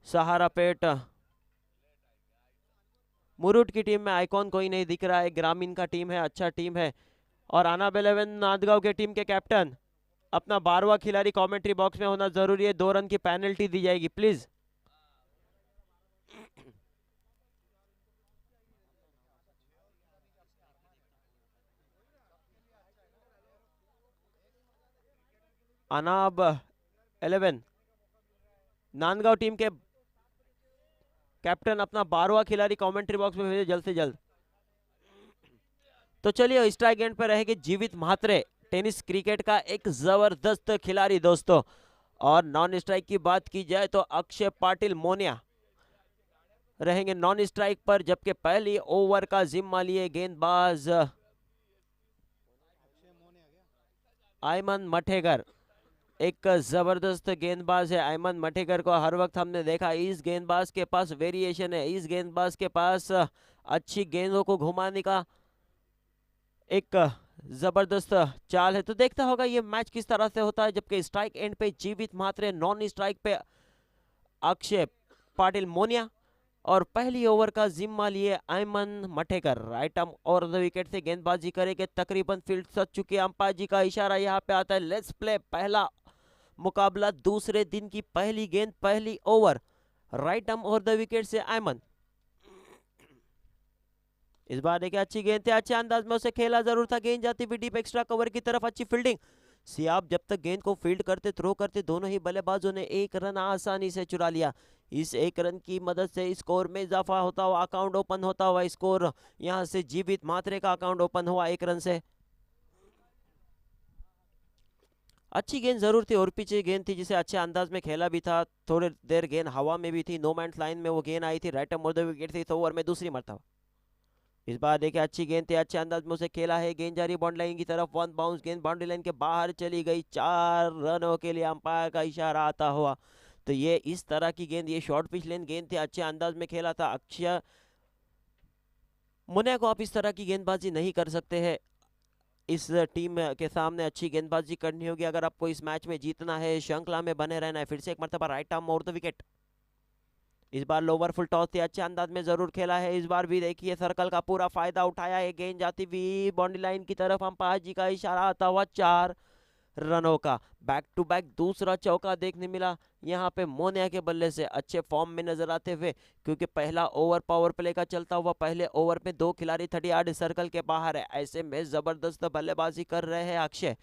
सहारा पेट मुरुट की टीम में आइकॉन कोई नहीं दिख रहा है, ग्रामीण का टीम है, अच्छा टीम है। और अनाब 11 नांदगांव के टीम के कैप्टन अपना 12वां खिलाड़ी कमेंट्री बॉक्स में होना जरूरी है, 2 रन की पेनल्टी दी जाएगी प्लीज। अनाब 11 नांदगांव टीम के कैप्टन अपना 12वां खिलाड़ी कमेंट्री बॉक्स में भेजे जल्द से जल्द। तो चलिए स्ट्राइक एंड पर रहेंगे जीवित म्हात्रे, टेनिस क्रिकेट का एक जबरदस्त खिलाड़ी दोस्तों। और नॉन स्ट्राइक की बात की जाए तो अक्षय पाटिल मोनिया रहेंगे नॉन स्ट्राइक पर, जबकि पहली ओवर का जिम्मा लिए गेंदबाज आयमन मठेगर। एक जबरदस्त गेंदबाज है आयमन मठेगर को हर वक्त हमने देखा, इस गेंदबाज के पास वेरिएशन है, इस गेंदबाज के पास अच्छी गेंदों को घुमाने का एक जबरदस्त चाल है। तो देखता होगा ये मैच किस तरह से होता है, जबकि स्ट्राइक एंड पे जीवित मात्रे, नॉन स्ट्राइक पे अक्षय पाटिल मोनिया और पहली ओवर का जिम्मा लिए Ayman मठेकर। Right arm over the wicket से गेंदबाजी करेंगे, तकरीबन फील्ड सज चुकी है, अंपायर जी का इशारा यहाँ पे आता है, लेट्स प्ले। पहला मुकाबला दूसरे दिन की पहली गेंद पहली over, right arm over the wicket से अयमन। इस बार देखिए अच्छी गेंद थी, अच्छे अंदाज में उसे खेला जरूर था, गेंद जाती हुई डीप एक्स्ट्रा कवर की तरफ, अच्छी फील्डिंग। सियाब जब तक गेंद को फील्ड करते थ्रो करते दोनों ही बल्लेबाजों ने 1 रन आसानी से चुरा लिया। इस 1 रन की मदद से स्कोर में इजाफा होता हुआ अकाउंट ओपन होता हुआ स्कोर यहां से जीवित मात्रे का अकाउंट ओपन हुआ 1 रन से। अच्छी गेंद जरूर थी और पीछे गेंद थी जिसे अच्छे अंदाज में खेला भी था, थोड़ी देर गेंद हवा में भी थी, नो मैंस लाइन में वो गेंद आई थी, राइट आर्म विकेट थी, तो ओवर में दूसरी मरतबा। इस बार देखिए अच्छी गेंद थी, अच्छे अंदाज में उसे खेला है, गेंद जारी बाउंड्री लाइन की तरफ, वन बाउंस गेंद बाउंड्री लाइन के बाहर चली गई, 4 रनों के लिए अंपायर का इशारा आता हुआ। तो ये इस तरह की गेंद, ये शॉर्ट पिच लेन गेंद थी, अच्छे अंदाज में खेला था अक्षय मुनिया को। आप इस तरह की गेंदबाजी नहीं कर सकते हैं, इस टीम के सामने अच्छी गेंदबाजी करनी होगी अगर आपको इस मैच में जीतना है, श्रृंखला में बने रहना है। फिर से एक मरतबा right arm over the wicket, इस बार लोअर फुल टॉस थी, अच्छे अंदाज में जरूर खेला है, इस बार भी देखिए सर्कल का पूरा फायदा उठाया है, गेंद जाती हुई बाउंड्री लाइन की तरफ, अंपायर जी का इशारा आता हुआ, 4 रनों का बैक टू बैक दूसरा चौका देखने मिला यहाँ पे मोनिया के बल्ले से, अच्छे फॉर्म में नजर आते हुए, क्योंकि पहला ओवर पावर प्ले का चलता हुआ, पहले ओवर में 2 खिलाड़ी 38 सर्कल के बाहर है, ऐसे में जबरदस्त बल्लेबाजी कर रहे हैं अक्षय।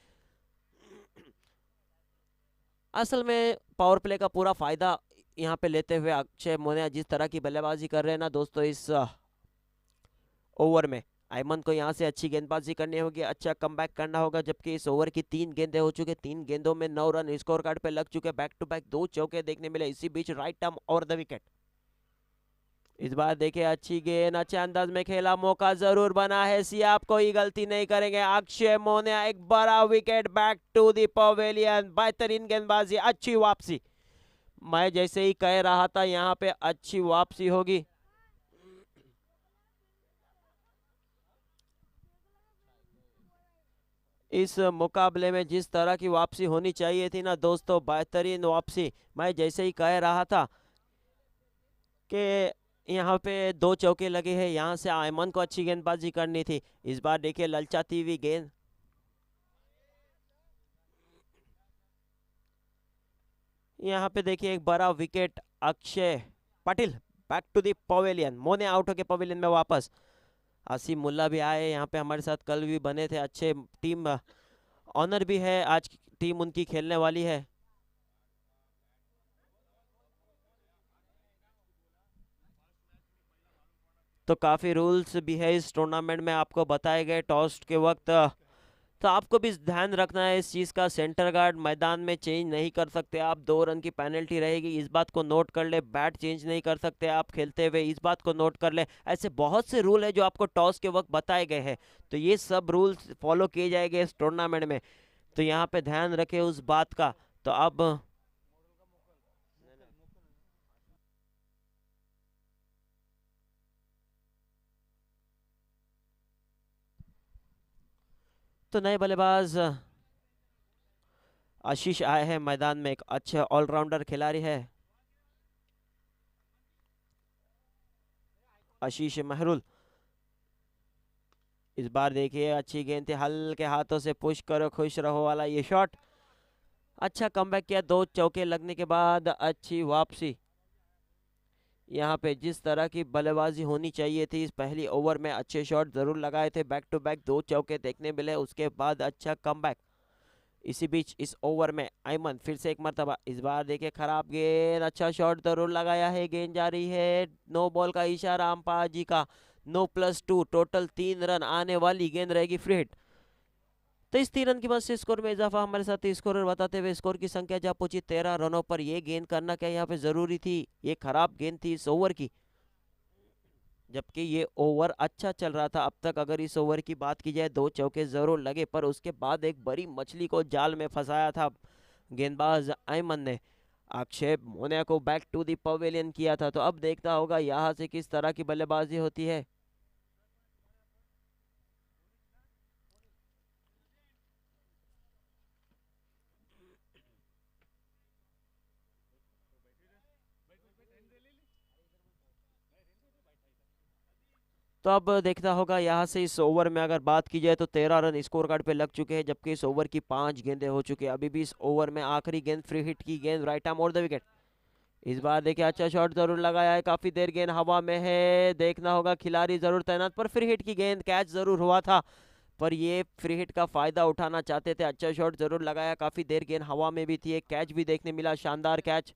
असल में पावर प्ले का पूरा फायदा यहाँ पे लेते हुए अक्षय मोनिया जिस तरह की बल्लेबाजी कर रहे हैं ना दोस्तों, इस ओवर में अयमन को यहाँ से अच्छी गेंदबाजी करनी होगी, अच्छा कमबैक करना होगा, जबकि इस ओवर की 3 गेंदें हो चुके, 3 गेंदों में 9 रन स्कोर कार्ड पे लग चुके, बैक टू बैक 2 चौके देखने मिले, इसी बीच right arm over the wicket. इस बार देखिए अच्छी गेंद, अच्छे अंदाज में खेला, मौका जरूर बना है, सियाब कोई गलती नहीं करेंगे, अक्षय मोनिया एक बड़ा wicket, back to the pavilion, बेहतरीन गेंदबाजी, अच्छी वापसी। मैं जैसे ही कह रहा था यहाँ पे अच्छी वापसी होगी। इस मुकाबले में जिस तरह की वापसी होनी चाहिए थी ना दोस्तों, बेहतरीन वापसी, मैं जैसे ही कह रहा था कि यहाँ पे 2 चौके लगे हैं, यहाँ से आयमन को अच्छी गेंदबाजी करनी थी। इस बार देखिए ललचाती हुई गेंद, यहाँ पे देखिए एक बड़ा wicket, Akshay Patil back to the pavilion, Mone out होके पवेलियन में वापस। आसिम मुल्ला भी आए यहाँ पे हमारे साथ, कल भी बने थे, अच्छे टीम ऑनर भी है, आज टीम उनकी खेलने वाली है। तो काफ़ी रूल्स भी है इस टूर्नामेंट में आपको बताए गए टॉस के वक्त, तो आपको भी ध्यान रखना है इस चीज़ का, सेंटर गार्ड मैदान में चेंज नहीं कर सकते आप, 2 रन की पेनल्टी रहेगी, इस बात को नोट कर ले, बैट चेंज नहीं कर सकते आप खेलते हुए, इस बात को नोट कर ले। ऐसे बहुत से रूल है जो आपको टॉस के वक्त बताए गए हैं, तो ये सब रूल्स फॉलो किए जाएंगे इस टूर्नामेंट में, तो यहाँ पे ध्यान रखें उस बात का। तो अब तो नए बल्लेबाज आशीष आए हैं मैदान में, एक अच्छे ऑलराउंडर खिलाड़ी है। आशीष महरुल। इस बार देखिए अच्छी गेंद थी, हल्के हाथों से पुश करो खुश रहो वाला ये शॉट। अच्छा कमबैक किया, 2 चौके लगने के बाद अच्छी वापसी। यहाँ पे जिस तरह की बल्लेबाजी होनी चाहिए थी, इस पहली ओवर में अच्छे शॉट जरूर लगाए थे, बैक टू बैक 2 चौके देखने मिले, उसके बाद अच्छा कमबैक। इसी बीच इस ओवर में अयमन फिर से एक मरतबा, इस बार देखिए खराब गेंद, अच्छा शॉट जरूर लगाया है, गेंद जा रही है, नो बॉल का इशारा अंपायर जी का, नो +2, टोटल 3 रन आने वाली गेंद रहेगी फ्री हिट। तो इस 3 रन की मदद से स्कोर में इजाफा हमारे साथ स्कोरर बताते हुए स्कोर की संख्या जा पहुंची 13 रनों पर। ये गेंद करना क्या यहाँ पे जरूरी थी, ये खराब गेंद थी इस ओवर की, जबकि ये ओवर अच्छा चल रहा था अब तक। अगर इस ओवर की बात की जाए 2 चौके जरूर लगे, पर उसके बाद एक बड़ी मछली को जाल में फंसाया था गेंदबाज अयमन ने, अक्षय मोन्या को बैक टू दी पवेलियन किया था। तो अब देखता होगा यहाँ से किस तरह की बल्लेबाजी होती है। तो अब देखना होगा यहाँ से इस ओवर में अगर बात की जाए तो 13 रन स्कोर कार्ड पे लग चुके हैं, जबकि इस ओवर की 5 गेंदें हो चुकी है। अभी भी इस ओवर में आखिरी गेंद फ्री हिट की गेंद, right arm over the wicket. इस बार देखिए अच्छा शॉट जरूर लगाया है, काफी देर गेंद हवा में है, देखना होगा खिलाड़ी जरूर तैनात, पर फ्री हिट की गेंद, कैच जरूर हुआ था, पर ये फ्री हिट का फायदा उठाना चाहते थे। अच्छा शॉट जरूर लगाया, काफी देर गेंद हवा में भी थी, एक कैच भी देखने मिला, शानदार कैच।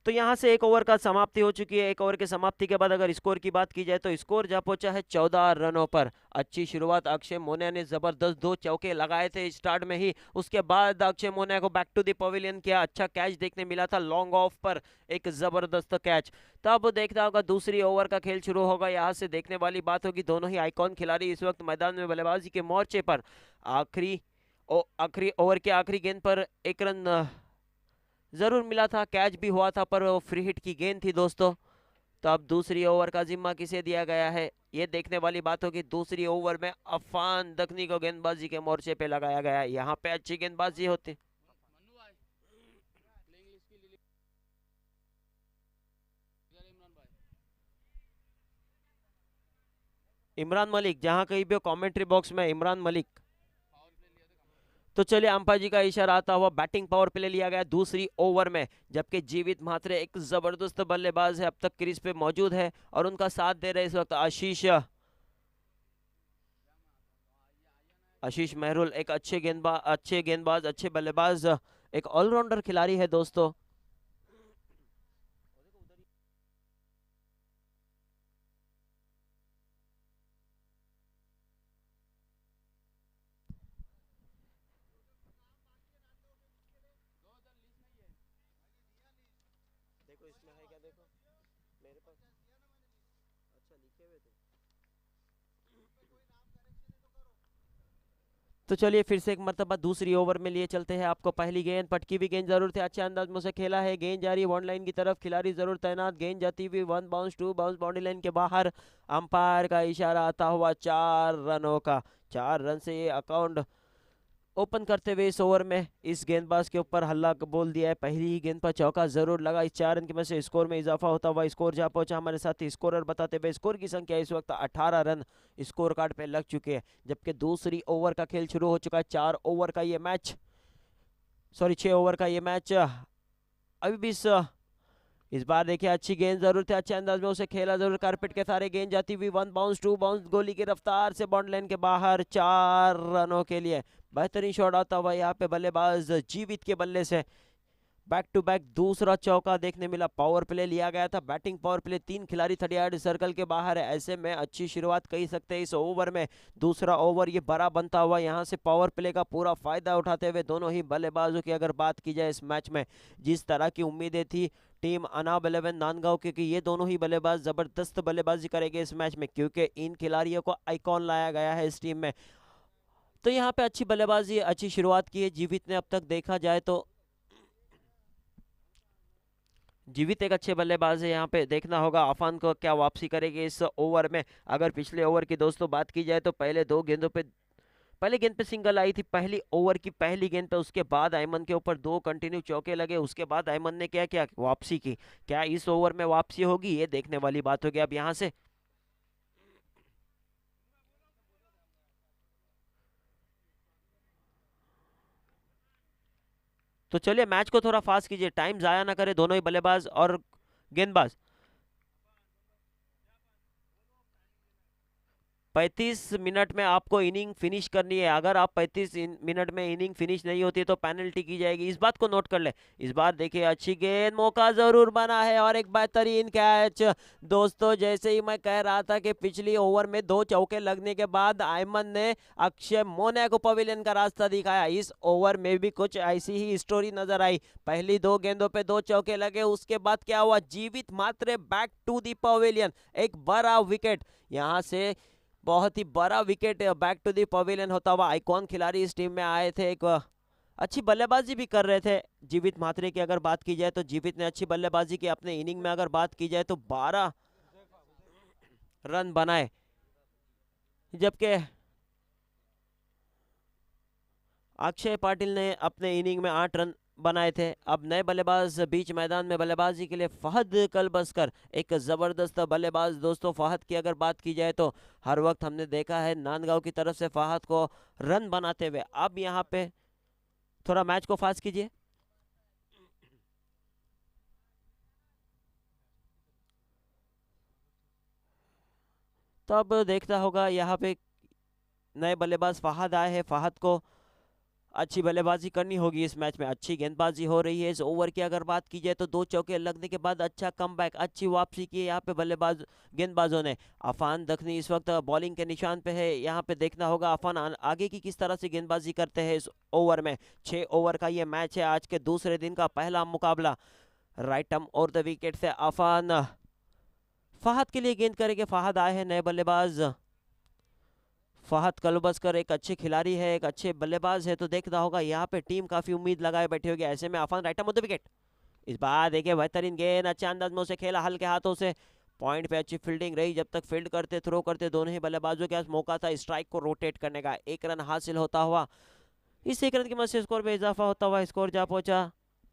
तो यहाँ से एक ओवर का समाप्ति हो चुकी है। एक ओवर के समाप्ति के बाद अगर स्कोर की बात की जाए तो स्कोर जा पहुंचा है 14 रनों पर। अच्छी शुरुआत अक्षय मोन्या ने, जबरदस्त 2 चौके लगाए थे स्टार्ट में ही, उसके बाद अक्षय मोन्या को बैक टू द पवेलियन किया, अच्छा कैच देखने मिला था लॉन्ग ऑफ पर, एक जबरदस्त कैच। तब देखता होगा दूसरी ओवर का खेल शुरू होगा। यहाँ से देखने वाली बात होगी, दोनों ही आइकॉन खिलाड़ी इस वक्त मैदान में बल्लेबाजी के मोर्चे पर। आखिरी ओवर के आखिरी गेंद पर एक रन जरूर मिला था, कैच भी हुआ था, पर वो फ्री हिट की गेंद थी दोस्तों। तो अब दूसरी ओवर का जिम्मा किसे दिया गया है, ये देखने वाली बात होगी। दूसरी ओवर में अफान दखनी को गेंदबाजी के मोर्चे पे लगाया गया है। यहाँ पे अच्छी गेंदबाजी होती, इमरान मलिक, जहां कहीं भी कमेंट्री बॉक्स में इमरान मलिक। तो चलिए अंपायर जी का इशारा आता हुआ बैटिंग पावर प्ले लिया गया दूसरी ओवर में, जबकि जीवित म्हात्रे एक जबरदस्त बल्लेबाज है, अब तक क्रीज पे मौजूद है और उनका साथ दे रहे इस वक्त आशीष महरुल, एक अच्छे गेंदबाज अच्छे बल्लेबाज, एक ऑलराउंडर खिलाड़ी है दोस्तों। देखो इसमें है क्या, देखो मेरे पास, अच्छा लिखे हुए थे। तो चलिए फिर से एक मरतबा दूसरी ओवर में लिए चलते हैं आपको। पहली गेंद, पटकी हुई गेंद जरूर थे, अच्छे अंदाज में उसे खेला है, गेंद जा रही है वन लाइन की तरफ, खिलाड़ी जरूर तैनात, गेंद जाती हुई 1 बाउंस 2 बाउंस बाउंड्री लाइन के बाहर। अंपायर का इशारा आता हुआ 4 रनों का, 4 रन से ये अकाउंट ओपन करते हुए इस ओवर में इस गेंदबाज के ऊपर हल्ला बोल दिया है। पहली ही गेंद पर चौका जरूर लगा, इस 4 रन की वजह से स्कोर में इजाफा होता हुआ स्कोर जा पहुंचा हमारे साथ स्कोरर बताते हुए। स्कोर की संख्या इस वक्त 18 रन स्कोर कार्ड पे लग चुके हैं, जबकि दूसरी ओवर का खेल शुरू हो चुका है। 4 ओवर का ये मैच, सॉरी 6 ओवर का ये मैच अभी भी इस बार देखिए अच्छी गेंद जरूर थे, अच्छे अंदाज में उसे खेला जरूर, कारपेट के सारे गेंद जाती हुई 1 बाउंस 2 बाउंस गोली की रफ्तार से बाउंड्री लाइन के बाहर 4 रनों के लिए। बेहतरीन शॉट आता हुआ यहाँ पे बल्लेबाज जीवित के बल्ले से, बैक टू बैक दूसरा चौका देखने मिला। पावर प्ले लिया गया था, बैटिंग पावर प्ले, 3 खिलाड़ी 38 सर्कल के बाहर है, ऐसे में अच्छी शुरुआत कह सकते हैं इस ओवर में। दूसरा ओवर ये बड़ा बनता हुआ यहाँ से पावर प्ले का पूरा फायदा उठाते हुए दोनों ही बल्लेबाजों की अगर बात की जाए इस मैच में, जिस तरह की उम्मीदें थी टीम अनाब 11 नांदगांव की कि ये दोनों ही बल्लेबाज जबरदस्त बल्लेबाजी करेंगे इस मैच में, क्योंकि इन खिलाड़ियों को आइकॉन लाया गया है इस टीम में। तो यहाँ पे अच्छी बल्लेबाजी, अच्छी शुरुआत की है जीवित ने अब तक देखा जाए तो। जीवित एक अच्छे बल्लेबाज है, यहाँ पे देखना होगा अफान को क्या वापसी करेगी इस ओवर में। अगर पिछले ओवर की दोस्तों बात की जाए तो पहले दो गेंदों पे, पहले गेंद पे सिंगल आई थी पहली ओवर की पहली गेंद पे, उसके बाद अयमन के ऊपर दो कंटिन्यू चौके लगे, उसके बाद अयमन ने क्या क्या वापसी की। क्या इस ओवर में वापसी होगी, ये देखने वाली बात होगी अब यहाँ से। तो चलिए मैच को थोड़ा फास्ट कीजिए, टाइम जाया ना करे दोनों ही बल्लेबाज और गेंदबाज। 35 मिनट में आपको इनिंग फिनिश करनी है। अगर आप 35 मिनट में इनिंग फिनिश नहीं होती तो पेनल्टी की जाएगी, इस बात को नोट कर ले। इस बार देखिए अच्छी गेंद, मौका जरूर बना है और एक बेहतरीन कैच। दोस्तों जैसे ही मैं कह रहा था कि पिछली ओवर में दो चौके लगने के बाद अयमन ने अक्षय मोन्या को पवेलियन का रास्ता दिखाया, इस ओवर में भी कुछ ऐसी ही स्टोरी नजर आई। पहली दो गेंदों पे दो चौके लगे, उसके बाद क्या हुआ, Jeevit Matre back to the pavilion, एक बड़ा विकेट यहाँ से, बहुत ही बड़ा wicket back to the pavilion होता हुआ। आइकॉन खिलाड़ी इस टीम में आए थे, एक अच्छी बल्लेबाजी भी कर रहे थे। जीवित मात्रे की अगर बात की जाए तो जीवित ने अच्छी बल्लेबाजी की, अपने इनिंग में अगर बात की जाए तो 12 रन बनाए, जबकि अक्षय पाटिल ने अपने इनिंग में 8 रन बनाए थे। अब नए बल्लेबाज बीच मैदान में बल्लेबाजी के लिए फहद कलबस्कर, एक जबरदस्त बल्लेबाज। दोस्तों फहद की अगर बात की जाए तो हर वक्त हमने देखा है नांदगांव की तरफ से फहद को रन बनाते हुए। अब यहाँ पे थोड़ा मैच को फास्ट कीजिए। तो अब देखता होगा यहाँ पे नए बल्लेबाज फहद आए हैं, फहद को अच्छी बल्लेबाजी करनी होगी इस मैच में। अच्छी गेंदबाजी हो रही है इस ओवर की अगर बात की जाए तो, दो चौके लगने के बाद अच्छा कमबैक, अच्छी वापसी की है यहाँ पे बल्लेबाज गेंदबाजों ने। अफान दखनी इस वक्त बॉलिंग के निशान पे है, यहाँ पे देखना होगा अफान आगे की किस तरह से गेंदबाजी करते हैं इस ओवर में। 6 ओवर का ये मैच है, आज के दूसरे दिन का पहला मुकाबला। Right arm over the wicket से अफान फहद के लिए गेंद करेंगे। फहद आए हैं नए बल्लेबाज, फहद कलबस्कर एक अच्छे खिलाड़ी है, एक अच्छे बल्लेबाज है, तो देखना होगा यहाँ पे टीम काफी उम्मीद लगाए बैठे होगी। ऐसे में अफान राइट आर्म विकेट, इस बार देखिए बेहतरीन गेंद, अच्छे अंदाज में उसे खेला हल्के हाथों से, पॉइंट पे अच्छी फील्डिंग रही। जब तक फील्ड करते थ्रो करते दोनों ही बल्लेबाजों के पास मौका था स्ट्राइक को रोटेट करने का। 1 रन हासिल होता हुआ, इस 1 रन की मदद से स्कोर में इजाफा होता हुआ स्कोर जा पहुंचा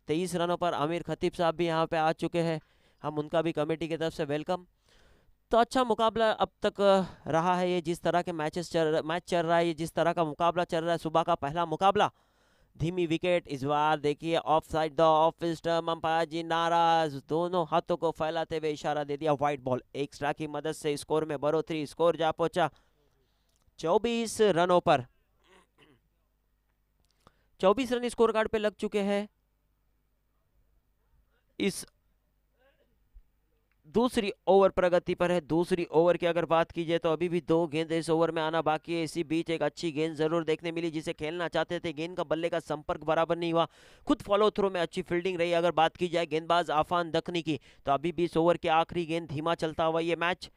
23 रनों पर। आमिर खतीब साहब भी यहाँ पे आ चुके हैं, हम उनका भी कमेटी की तरफ से वेलकम। तो अच्छा मुकाबला अब तक रहा है ये, जिस तरह के मैच चल रहा है, ये जिस तरह का मुकाबला चल रहा है, सुबह का पहला मुकाबला। धीमी विकेट, इस बार देखिए off side the off stump, umpire जी नाराज, दोनों हाथों को फैलाते हुए इशारा दे दिया व्हाइट बॉल। एक्स्ट्रा की मदद से स्कोर में बढ़ोतरी, स्कोर जा पहुंचा 24 रनों पर। 24 रन स्कोर कार्ड पे लग चुके हैं इस दूसरी ओवर प्रगति पर है। दूसरी ओवर की अगर बात की जाए तो अभी भी 2 गेंद इस ओवर में आना बाकी है। इसी बीच एक अच्छी गेंद जरूर देखने मिली जिसे खेलना चाहते थे, गेंद का बल्ले का संपर्क बराबर नहीं हुआ, खुद फॉलो थ्रो में अच्छी फील्डिंग रही। अगर बात की जाए गेंदबाज आफान दखनी की, तो अभी भी इस ओवर की आखिरी गेंद धीमा चलता हुआ ये मैच।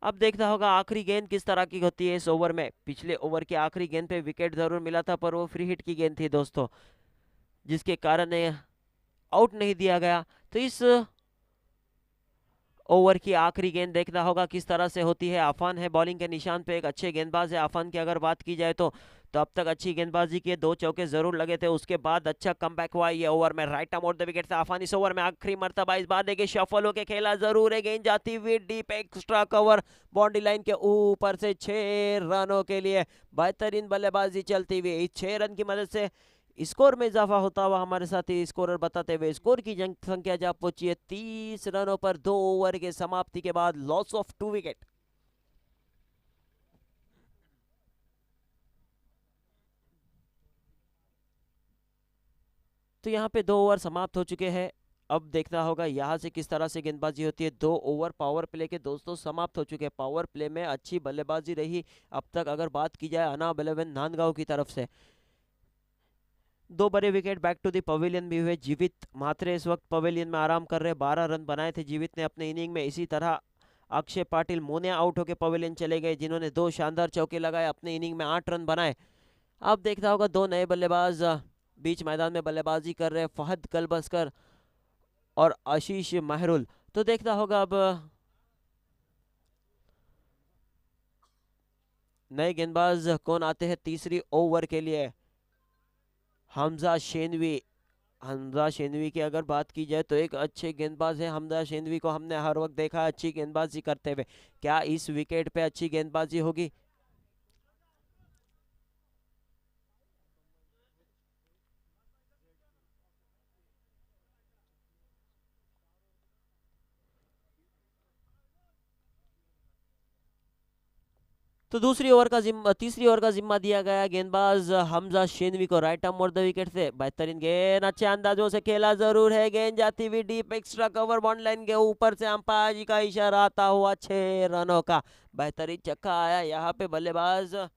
अब देखना होगा आखिरी गेंद किस तरह की होती है इस ओवर में। पिछले ओवर की आखिरी गेंद पे विकेट जरूर मिला था, पर वो फ्री हिट की गेंद थी दोस्तों, जिसके कारण आउट नहीं दिया गया। तो इस ओवर की आखिरी गेंद देखना होगा किस तरह से होती है। आफान है बॉलिंग के निशान पे, एक अच्छे गेंदबाज है आफान की अगर बात की जाए तो अब तक अच्छी गेंदबाजी की, 2 चौके जरूर लगे थे, उसके बाद अच्छा कमबैक हुआ ये ओवर में। Right arm over the wicket से आफान इस ओवर में आखिरी मर्तबा, इस बार देखिए शफल होके खेला जरूर है, गेंद जाती हुई deep, extra cover boundary line के ऊपर से 6 रनों के लिए बेहतरीन बल्लेबाजी चलती हुई। इस 6 रन की मदद से स्कोर में इजाफा होता हुआ हमारे साथी स्कोरर बताते हुए स्कोर की संख्या जा पहुंची है 30 रनों पर 2 ओवर के समाप्ति के बाद, लॉस ऑफ 2 विकेट। तो यहाँ पे 2 ओवर समाप्त हो चुके हैं। अब देखना होगा यहाँ से किस तरह से गेंदबाजी होती है। 2 ओवर पावर प्ले के दोस्तों समाप्त हो चुके हैं। पावर प्ले में अच्छी बल्लेबाजी रही अब तक अगर बात की जाए अनाब 11 नांदगांव की तरफ से। 2 बड़े wicket back to the pavilion भी हुए। जीवित मात्रे इस वक्त पवेलियन में आराम कर रहे, 12 रन बनाए थे जीवित ने अपने इनिंग में। इसी तरह अक्षय पाटिल मोनिया आउट होकर पवेलियन चले गए, जिन्होंने 2 शानदार चौके लगाए, अपने इनिंग में 8 रन बनाए। अब देखना होगा 2 नए बल्लेबाज बीच मैदान में बल्लेबाजी कर रहे हैं, फहद कलबस्कर और आशीष महरुल। तो देखना होगा अब नए गेंदबाज कौन आते हैं तीसरी ओवर के लिए। हमजा शेनवी। हमजा शेनवी की अगर बात की जाए तो एक अच्छे गेंदबाज है। हमजा शेनवी को हमने हर वक्त देखा अच्छी गेंदबाजी करते हुए। क्या इस विकेट पे अच्छी गेंदबाजी होगी? तो दूसरी ओवर का जिम्मा तीसरी ओवर का जिम्मा दिया गया गेंदबाज हमजा शेनवी को। राइट आर्म मोड़ द विकेट से बेहतरीन गेंद अच्छे अंदाजों से खेला जरूर है। गेंद जाती हुई deep extra cover bound line के ऊपर से अंपायर जी का इशारा आता हुआ 6 रनों का बेहतरीन छक्का आया। यहाँ पे बल्लेबाज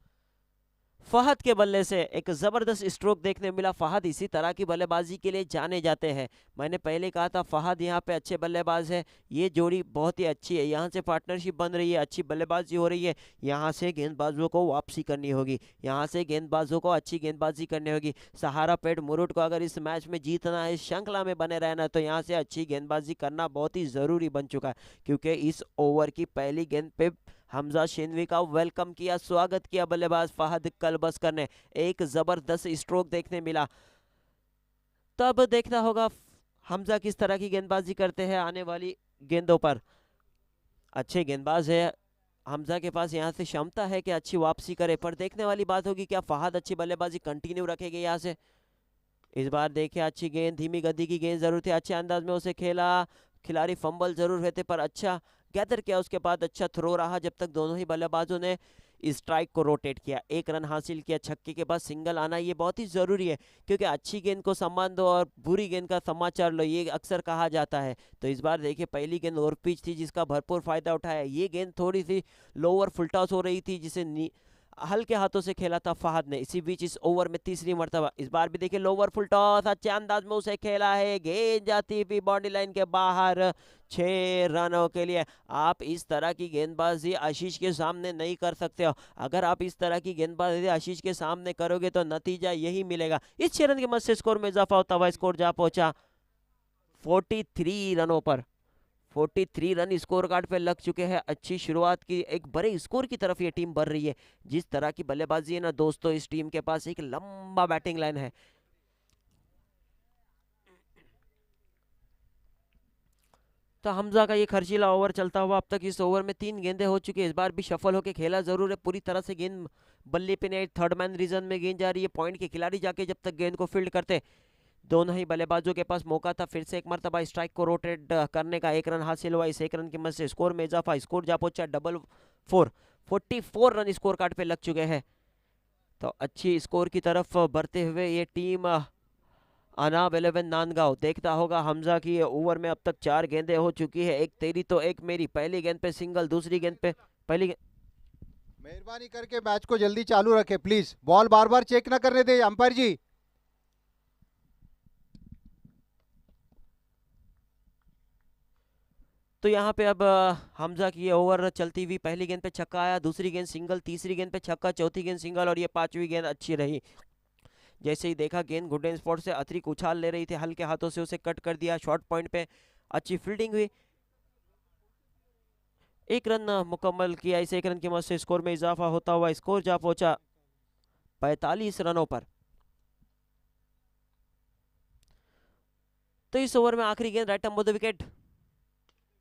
फहद के बल्ले से एक जबरदस्त स्ट्रोक देखने मिला। फहद इसी तरह की बल्लेबाजी के लिए जाने जाते हैं। मैंने पहले कहा था फहद यहाँ पे अच्छे बल्लेबाज है। ये जोड़ी बहुत ही अच्छी है। यहाँ से पार्टनरशिप बन रही है, अच्छी बल्लेबाजी हो रही है। यहाँ से गेंदबाजों को वापसी करनी होगी। यहाँ से गेंदबाजों को अच्छी गेंदबाजी करनी होगी। सहारा पेट मुरुट को अगर इस मैच में जीतना है, इस श्रृंखला में बने रहना, तो यहाँ से अच्छी गेंदबाजी करना बहुत ही ज़रूरी बन चुका है। क्योंकि इस ओवर की पहली गेंद पे हमजा शेनवी का वेलकम किया, स्वागत किया बल्लेबाज फहद कलबस्कर ने। एक जबरदस्त स्ट्रोक देखने मिला। तब देखना होगा हमजा किस तरह की गेंदबाजी करते हैं आने वाली गेंदों पर। अच्छे गेंदबाज है हमजा के पास, यहाँ से क्षमता है कि अच्छी वापसी करे। पर देखने वाली बात होगी क्या फहद अच्छी बल्लेबाजी कंटिन्यू रखेंगे यहाँ से। इस बार देखिए अच्छी गेंद, धीमी गति की गेंद जरूर थी, अच्छे अंदाज में उसे खेला। खिलाड़ी फंबल जरूर रहते पर अच्छा गैदर किया। उसके बाद अच्छा थ्रो रहा जब तक दोनों ही बल्लेबाजों ने स्ट्राइक को रोटेट किया। 1 रन हासिल किया। छक्के के बाद सिंगल आना ये बहुत ही ज़रूरी है, क्योंकि अच्छी गेंद को सम्मान दो और बुरी गेंद का समाचार लो, ये अक्सर कहा जाता है। तो इस बार देखिए पहली गेंद ओवर पिच थी जिसका भरपूर फायदा उठाया। ये गेंद थोड़ी सी लोअर फुल टॉस हो रही थी जिसे हल्के हाथों से खेला था फहद ने। इसी बीच इस ओवर में तीसरी मर्तबा इस बार भी देखिए लोअर फुल टॉस अच्छे अंदाज में उसे खेला है। गेंद जाती हुई बाउंड्री लाइन के बाहर 6 रनों के लिए। आप इस तरह की गेंदबाजी आशीष के सामने नहीं कर सकते हो। अगर आप इस तरह की गेंदबाजी आशीष के सामने करोगे तो नतीजा यही मिलेगा। इस 6 रन की मदद से स्कोर में इजाफा होता हुआ स्कोर जा पहुंचा 43 रनों पर। 43 रन स्कोर कार्ड पे लग चुके हैं। अच्छी शुरुआत की, एक बड़े स्कोर की तरफ ये टीम बढ़ रही है। जिस तरह की बल्लेबाजी है ना दोस्तों, इस टीम के पास एक लंबा बैटिंग लाइन है। तो हमजा का ये खर्चीला ओवर चलता हुआ अब तक इस ओवर में 3 गेंदें हो चुकी है। इस बार भी सफल होकर खेला जरूर है। पूरी तरह से गेंद बल्ले पे नहीं, थर्ड मैन रीजन में गेंद जा रही है। पॉइंट के खिलाड़ी जाके जब तक गेंद को फील्ड करते, दोनों ही बल्लेबाजों के पास मौका था फिर से एक मरतबा स्ट्राइक को रोटेट करने का। 1 रन हासिल हुआ। इस 1 रन की मदद से स्कोर में इजाफा। स्कोर जा पहुंचा 44 रन स्कोर कार्ड पे लग चुके हैं। तो अच्छी स्कोर की तरफ बढ़ते हुए ये टीम अनाब 11 नांदगांव। देखता होगा हमजा की ओवर में अब तक 4 गेंदें हो चुकी है। एक तेरी तो एक मेरी। पहली गेंद पे सिंगल, दूसरी गेंद पे मेहरबानी करके मैच को जल्दी चालू रखे प्लीज। बॉल बार बार चेक ना करने दे अंपायर जी। तो यहाँ पे अब हमजा की ये ओवर चलती हुई पहली गेंद पे छक्का आया, दूसरी गेंद सिंगल, तीसरी गेंद पे छक्का, चौथी गेंद सिंगल और ये 5वीं गेंद अच्छी रही। जैसे ही देखा गेंद गुडन स्पॉट से अतिरिक्त उछाल ले रही थी, हल्के हाथों से उसे कट कर दिया। शॉर्ट पॉइंट पे अच्छी फील्डिंग हुई। 1 रन मुकम्मल किया। इस 1 रन की मदद से स्कोर में इजाफा होता हुआ स्कोर जा पहुंचा 45 रनों पर। तो इस ओवर में आखिरी गेंद राइट ऑन द विकेट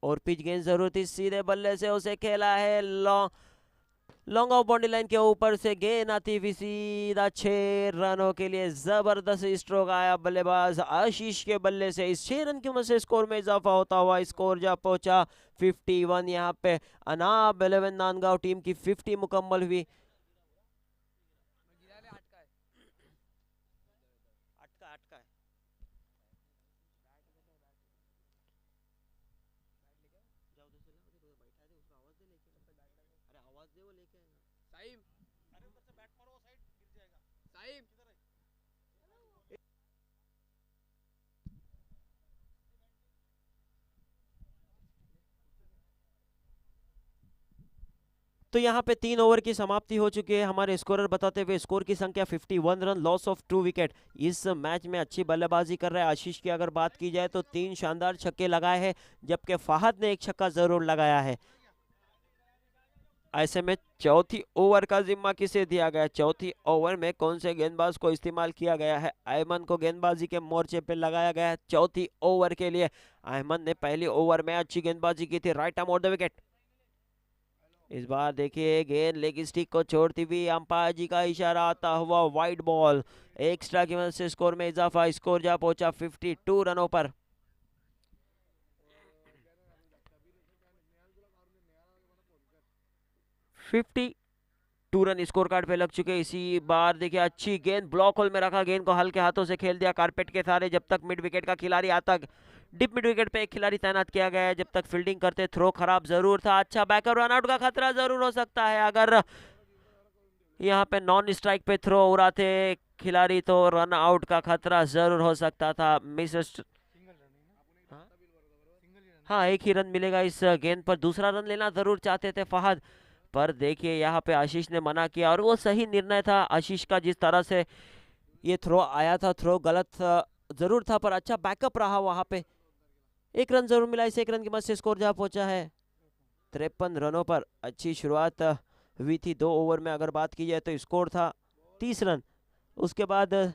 और पिच गेंद जरूर थी। सीधे बल्ले से उसे खेला है लॉन्ग ऑफ बाउंड्री लाइन के ऊपर से गेंद आती हुई सीधा 6 रनों के लिए। जबरदस्त स्ट्रोक आया बल्लेबाज आशीष के बल्ले से। इस 6 रन की मदद से स्कोर में इजाफा होता हुआ स्कोर जा पहुंचा 51। यहाँ पे अनाब 11 नांदगांव टीम की 50 मुकम्मल हुई। तो यहाँ पे 3 ओवर की समाप्ति हो चुकी है। हमारे स्कोरर बताते हुए स्कोर की संख्या 51 रन, लॉस ऑफ 2 विकेट। इस मैच में अच्छी बल्लेबाजी कर रहा है आशीष की अगर बात की जाए तो 3 शानदार छक्के लगाए हैं, जबकि फहद ने एक छक्का जरूर लगाया है। ऐसे में चौथी ओवर का जिम्मा किसे दिया गया? चौथी ओवर में कौन से गेंदबाज को इस्तेमाल किया गया है? अयमन को गेंदबाजी के मोर्चे पे लगाया गया है चौथी ओवर के लिए। अयमन ने पहली ओवर में अच्छी गेंदबाजी की थी, right arm on the wicket. इस बार देखिए गेंद लेग स्टिक को छोड़ती हुई, अंपायर जी का इशारा आता हुआ वाइड बॉल। एक्स्ट्रा की मदद से स्कोर में इजाफा, स्कोर जा पहुंचा 52 रनों पर। 52 रन स्कोर कार्ड पे लग चुके। इसी बार देखिए अच्छी गेंद ब्लॉक होल में रखा, गेंद को हल्के हाथों से खेल दिया कारपेट के सहारे। जब तक मिड विकेट का खिलाड़ी आता, डिप मिड विकेट पे एक खिलाड़ी तैनात किया गया है। जब तक फील्डिंग करते, थ्रो खराब जरूर था। अच्छा बैकअप, रनआउट का खतरा जरूर हो सकता है अगर यहाँ पे नॉन स्ट्राइक पे थ्रो उड़ाते खिलाड़ी, तो रन आउट का खतरा जरूर हो सकता था। हाँ, एक ही रन मिलेगा इस गेंद पर। दूसरा रन लेना जरूर चाहते थे फहद, पर देखिए यहाँ पे आशीष ने मना किया और वो सही निर्णय था आशीष का। जिस तरह से ये थ्रो आया था, थ्रो गलत जरूर था पर अच्छा बैकअप रहा वहां पे। एक रन जरूर मिला, इस एक रन की मदद से स्कोर जा पहुंचा है 53 रनों पर। अच्छी शुरुआत हुई थी 2 ओवर में अगर बात की जाए तो स्कोर था 30 रन। उसके बाद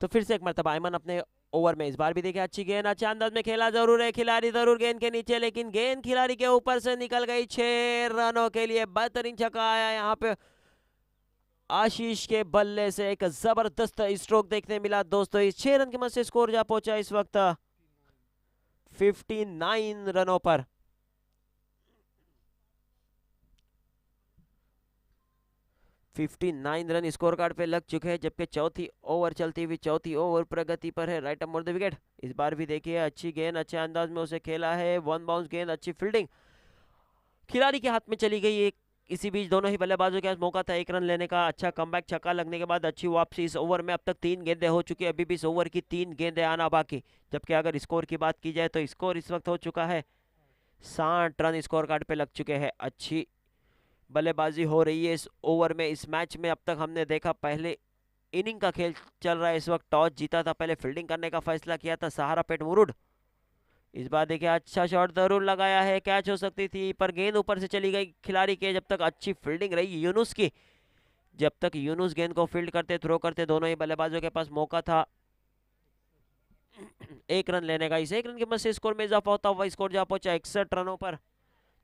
तो फिर से एक मरतबा अयमन अपने ओवर में। इस बार भी देखिए अच्छी गेंद, अच्छे अंदाज में खेला जरूर है खिलाड़ी, जरूर गेंद के नीचे, लेकिन गेंद खिलाड़ी के ऊपर से निकल गई। 6 रनों के लिए बेहतरीन छक्का आया यहाँ पे आशीष के बल्ले से। एक जबरदस्त स्ट्रोक देखने मिला दोस्तों। इस 6 रन की मदद से स्कोर जा पहुंचा इस वक्त 59 रनों पर। फिफ्टी 9 रन स्कोर कार्ड पे लग चुके हैं, जबकि चौथी ओवर चलती हुई, चौथी ओवर प्रगति पर है, right arm on the wicket. इस बार भी देखिए अच्छी गेंद, अच्छे अंदाज में उसे खेला है, वन बाउंस गेंद, अच्छी फील्डिंग खिलाड़ी के हाथ में चली गई। एक इसी बीच दोनों ही बल्लेबाजों के पास मौका था 1 रन लेने का। अच्छा कमबैक, छक्का लगने के बाद अच्छी वापसी। इस ओवर में अब तक 3 गेंदें हो चुकी है, अभी भी इस ओवर की 3 गेंदें आना बाकी। जबकि अगर स्कोर की बात की जाए तो स्कोर इस वक्त हो चुका है 60 रन स्कोर कार्ड पे लग चुके हैं। अच्छी बल्लेबाजी हो रही है इस ओवर में। इस मैच में अब तक हमने देखा पहले इनिंग का खेल चल रहा है इस वक्त। टॉस जीता था, पहले फील्डिंग करने का फैसला किया था सहारा पेट मुरुड। इस बार देखिए अच्छा शॉट जरूर लगाया है, कैच हो सकती थी पर गेंद ऊपर से चली गई खिलाड़ी के। जब तक अच्छी फील्डिंग रही यूनुस की, जब तक यूनुस गेंद को फील्ड करते, थ्रो करते, दोनों ही बल्लेबाजों के पास मौका था 1 रन लेने का। इस 1 रन की मदद से स्कोर में इजाफा होता हुआ स्कोर जा पहुंचा 61 रनों पर।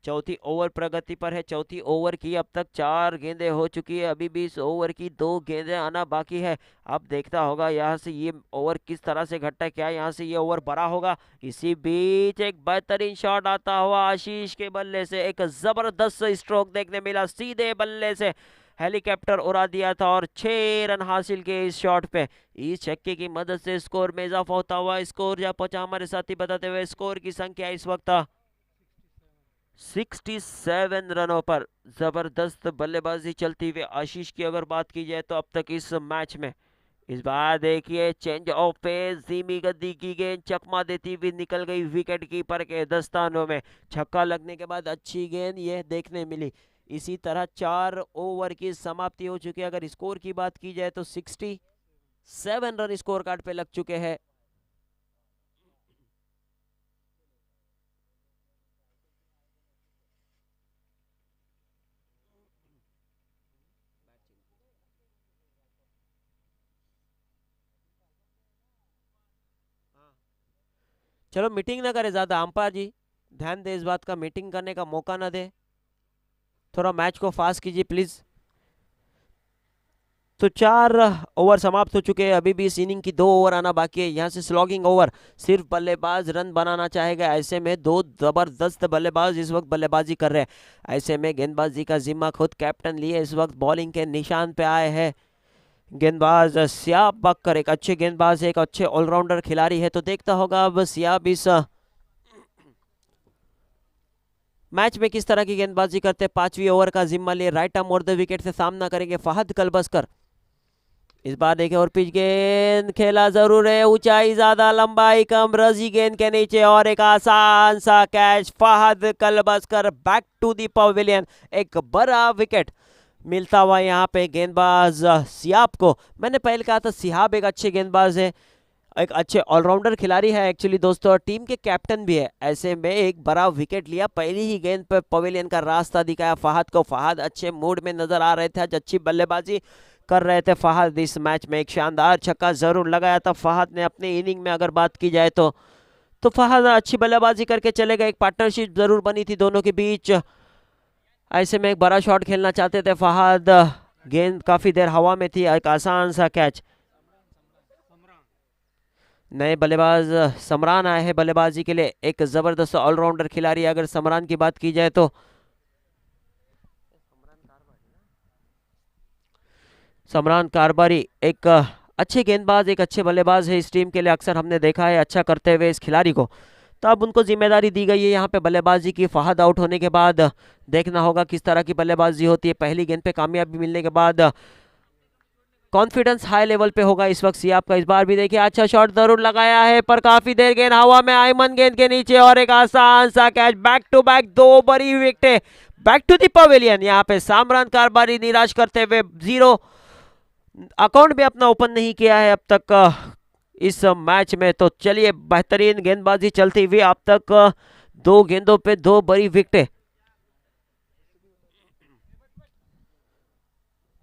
चौथी ओवर प्रगति पर है। चौथी ओवर की अब तक 4 गेंदें हो चुकी है, अभी भी इस ओवर की 2 गेंदें आना बाकी है। अब देखता होगा यहाँ से ये ओवर किस तरह से घटता है, क्या यहाँ से ये ओवर बड़ा होगा। इसी बीच एक बेहतरीन शॉट आता हुआ आशीष के बल्ले से, एक जबरदस्त स्ट्रोक देखने मिला, सीधे बल्ले से हेलीकॉप्टर उड़ा दिया था और 6 रन हासिल किए इस शॉट पे। इस छक्के की मदद से स्कोर में इजाफा होता हुआ स्कोर जा पहुंचा हमारे साथी बताते हुए स्कोर की संख्या इस वक्त 67 रनों पर। जबरदस्त बल्लेबाजी चलती हुई आशीष की अगर बात की जाए तो अब तक इस मैच में। इस बार देखिए चेंज ऑफ पेस, धीमी गति की गेंद चकमा देती हुई निकल गई विकेट कीपर के दस्तानों में। छक्का लगने के बाद अच्छी गेंद यह देखने मिली। इसी तरह 4 ओवर की समाप्ति हो चुकी है। अगर स्कोर की बात की जाए तो 67 रन स्कोर कार्ड पे लग चुके हैं। चलो मीटिंग ना करे ज्यादा, अंपायर जी ध्यान दे इस बात का, मीटिंग करने का मौका ना दे, थोड़ा मैच को फास्ट कीजिए प्लीज। तो 4 ओवर समाप्त हो चुके हैं, अभी भी इस इनिंग की 2 ओवर आना बाकी है। यहाँ से स्लॉगिंग ओवर, सिर्फ बल्लेबाज रन बनाना चाहेगा। ऐसे में 2 जबरदस्त बल्लेबाज इस वक्त बल्लेबाजी कर रहे हैं। ऐसे में गेंदबाजी का जिम्मा खुद कैप्टन लिए इस वक्त बॉलिंग के निशान पे आए हैं गेंदबाज सियाब बकर। एक अच्छे गेंदबाज है, एक अच्छे ऑलराउंडर खिलाड़ी है। तो देखता होगा अब सियाब इस मैच में किस तरह की गेंदबाजी करते, 5वीं ओवर का जिम्मा लिए right arm over the wicket से सामना करेंगे फहद कलबस्कर। इस बार देखें और पिच गेंद खेला जरूर है, ऊंचाई ज्यादा लंबाई कम, रजी गेंद के नीचे और एक आसान सा catch, Fahad Kalbaskar back to the pavilion. एक बड़ा विकेट मिलता हुआ यहाँ पे गेंदबाज सियाब को। मैंने पहले कहा था सियाब एक अच्छे गेंदबाज है, एक अच्छे ऑलराउंडर खिलाड़ी है एक्चुअली दोस्तों, और टीम के कैप्टन भी है। ऐसे में एक बड़ा विकेट लिया, पहली ही गेंद पे पवेलियन का रास्ता दिखाया फहद को। फहद अच्छे मूड में नजर आ रहे थे, आज अच्छी बल्लेबाजी कर रहे थे फहद। इस मैच में एक शानदार छक्का जरूर लगाया था फहद ने अपने इनिंग में, अगर बात की जाए तो फहद अच्छी बल्लेबाजी करके चले गए। एक पार्टनरशिप जरूर बनी थी दोनों के बीच। ऐसे में एक बड़ा शॉट खेलना चाहते थे फहद, गेंद काफी देर हवा में थी, एक आसान सा कैच। नए बल्लेबाज समरान आए हैं बल्लेबाजी के लिए, एक जबरदस्त ऑलराउंडर खिलाड़ी। अगर समरान की बात की जाए तो समरान कारबारी एक अच्छे गेंदबाज, एक अच्छे बल्लेबाज है इस टीम के लिए, अक्सर हमने देखा है अच्छा करते हुए इस खिलाड़ी को। तो अब उनको जिम्मेदारी दी गई है यहाँ पे बल्लेबाजी की। फहद आउट होने के बाद देखना होगा किस तरह की बल्लेबाजी होती है। पहली गेंद पे कामयाबी मिलने के बाद कॉन्फिडेंस हाई लेवल पे होगा इस वक्त सियाब का। इस बार भी देखिए अच्छा शॉट जरूर लगाया है, पर काफी देर गेंद हवा में, आयमन गेंद के नीचे और एक आसान सा कैच। बैक टू बैक दो बड़ी विकेटें, बैक टू दी पवेलियन। यहाँ पे सामरान कारबारी निराश करते हुए, 0 अकाउंट भी अपना ओपन नहीं किया है अब तक इस मैच में। तो चलिए बेहतरीन गेंदबाजी चलती हुई अब तक, 2 गेंदों पे 2 बड़ी विकेटें।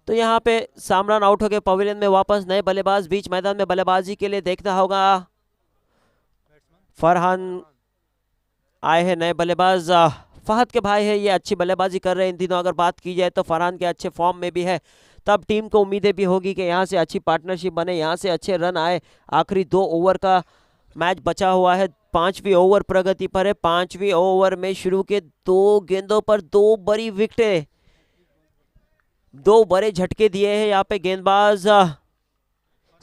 तो यहाँ पे सामरान आउट हो गए पवेलियन में वापस, नए बल्लेबाज बीच मैदान में बल्लेबाजी के लिए देखना होगा। फरहान आए हैं नए बल्लेबाज, फहद के भाई है ये, अच्छी बल्लेबाजी कर रहे हैं इन दिनों। अगर बात की जाए तो फरहान के अच्छे फॉर्म में भी है, तब टीम को उम्मीदें भी होगी कि यहाँ से अच्छी पार्टनरशिप बने, यहाँ से अच्छे रन आए। आखिरी 2 ओवर का मैच बचा हुआ है, 5वीं ओवर प्रगति पर है। 5वीं ओवर में शुरू के 2 गेंदों पर 2 बड़ी विकेटें, 2 बड़े झटके दिए हैं यहाँ पे गेंदबाज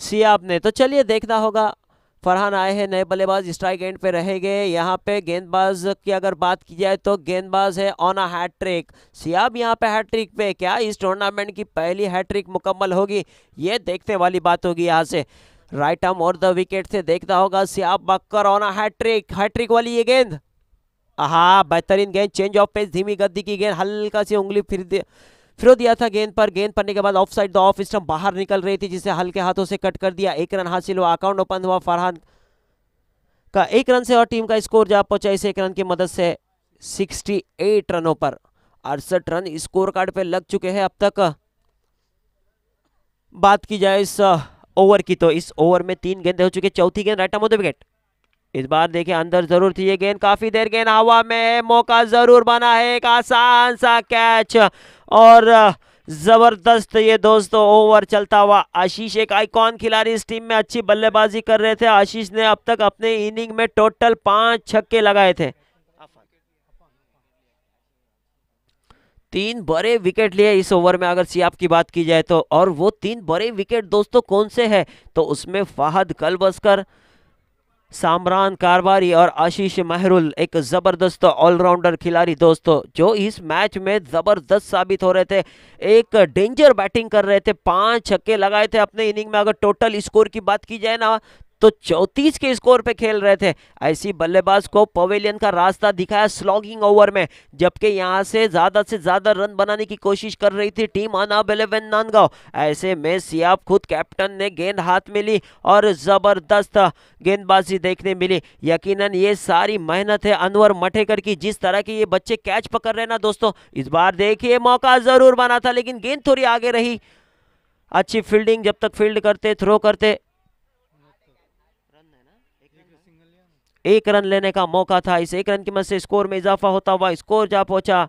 सियाब ने। तो चलिए देखना होगा। फरहान आए हैं नए बल्लेबाज, स्ट्राइक एंड पे रहेंगे। यहाँ पे गेंदबाज की अगर बात की जाए तो गेंदबाज है ऑन अ हैट्रिक, सियाब यहाँ पे हैट्रिक पे। क्या इस टूर्नामेंट की पहली हैट्रिक मुकम्मल होगी, ये देखने वाली बात होगी। यहाँ से right arm over the wicket से देखना होगा Siyab Bakkar on a hat-trick, hat-trick वाली ये गेंद, हाँ बेहतरीन गेंद, चेंज ऑफ पेस, धीमी गति की गेंद, हल्का सी उंगली फिर दिया था गेंद पर। गेंद पड़ने के बाद of side the off stump बाहर निकल रही थी, जिसे हल्के हाथों से कट कर दिया। 1 रन हासिल हुआ, अकाउंट ओपन हुआ फरहान का 1 रन से, और टीम का स्कोर जा पहुंचा इस 1 रन की मदद से 68 रनों पर। 68 रन स्कोर कार्ड पे लग चुके हैं अब तक। बात की जाए इस ओवर की तो इस ओवर में 3 गेंदें हो चुकी, चौथी गेंद राइट आर्म विकेट। इस बार देखिए अंदर जरूर थी ये गेंद, काफी देर गेंद हवा में है, मौका जरूर बना है, एक आसान सा कैच और जबरदस्त ये दोस्तों ओवर चलता हुआ। आशीष एक आइकॉन खिलाड़ी इस टीम में, अच्छी बल्लेबाजी कर रहे थे। आशीष ने अब तक अपने इनिंग में टोटल 5 छक्के लगाए थे, 3 बड़े विकेट लिए इस ओवर में अगर सियाब की बात की जाए तो। और वो 3 बड़े विकेट दोस्तों कौन से हैं, तो उसमें फहद कलबस्कर, सामरान कारबारी और आशीष महरुल, एक जबरदस्त ऑलराउंडर खिलाड़ी दोस्तों, जो इस मैच में जबरदस्त साबित हो रहे थे। एक डेंजर बैटिंग कर रहे थे, 5 छक्के लगाए थे अपने इनिंग में। अगर टोटल स्कोर की बात की जाए ना तो 34 के स्कोर पे खेल रहे थे। ऐसी बल्लेबाज को पवेलियन का रास्ता दिखाया स्लॉगिंग ओवर में, जबकि यहां से ज्यादा रन बनाने की कोशिश कर रही थी टीम अनाब 11 नांदगांव। ऐसे में सियाब खुद कैप्टन ने गेंद हाथ में ली और जबरदस्त गेंदबाजी देखने मिली। यकीनन ये सारी मेहनत है अनवर मठेकर की, जिस तरह के ये बच्चे कैच पकड़ रहे हैं ना दोस्तों। इस बार देखिए मौका जरूर बना था, लेकिन गेंद थोड़ी आगे रही। अच्छी फील्डिंग, जब तक फील्ड करते थ्रो करते, 1 रन लेने का मौका था। इस 1 रन की मदद से स्कोर में इजाफा होता हुआ स्कोर जा पहुंचा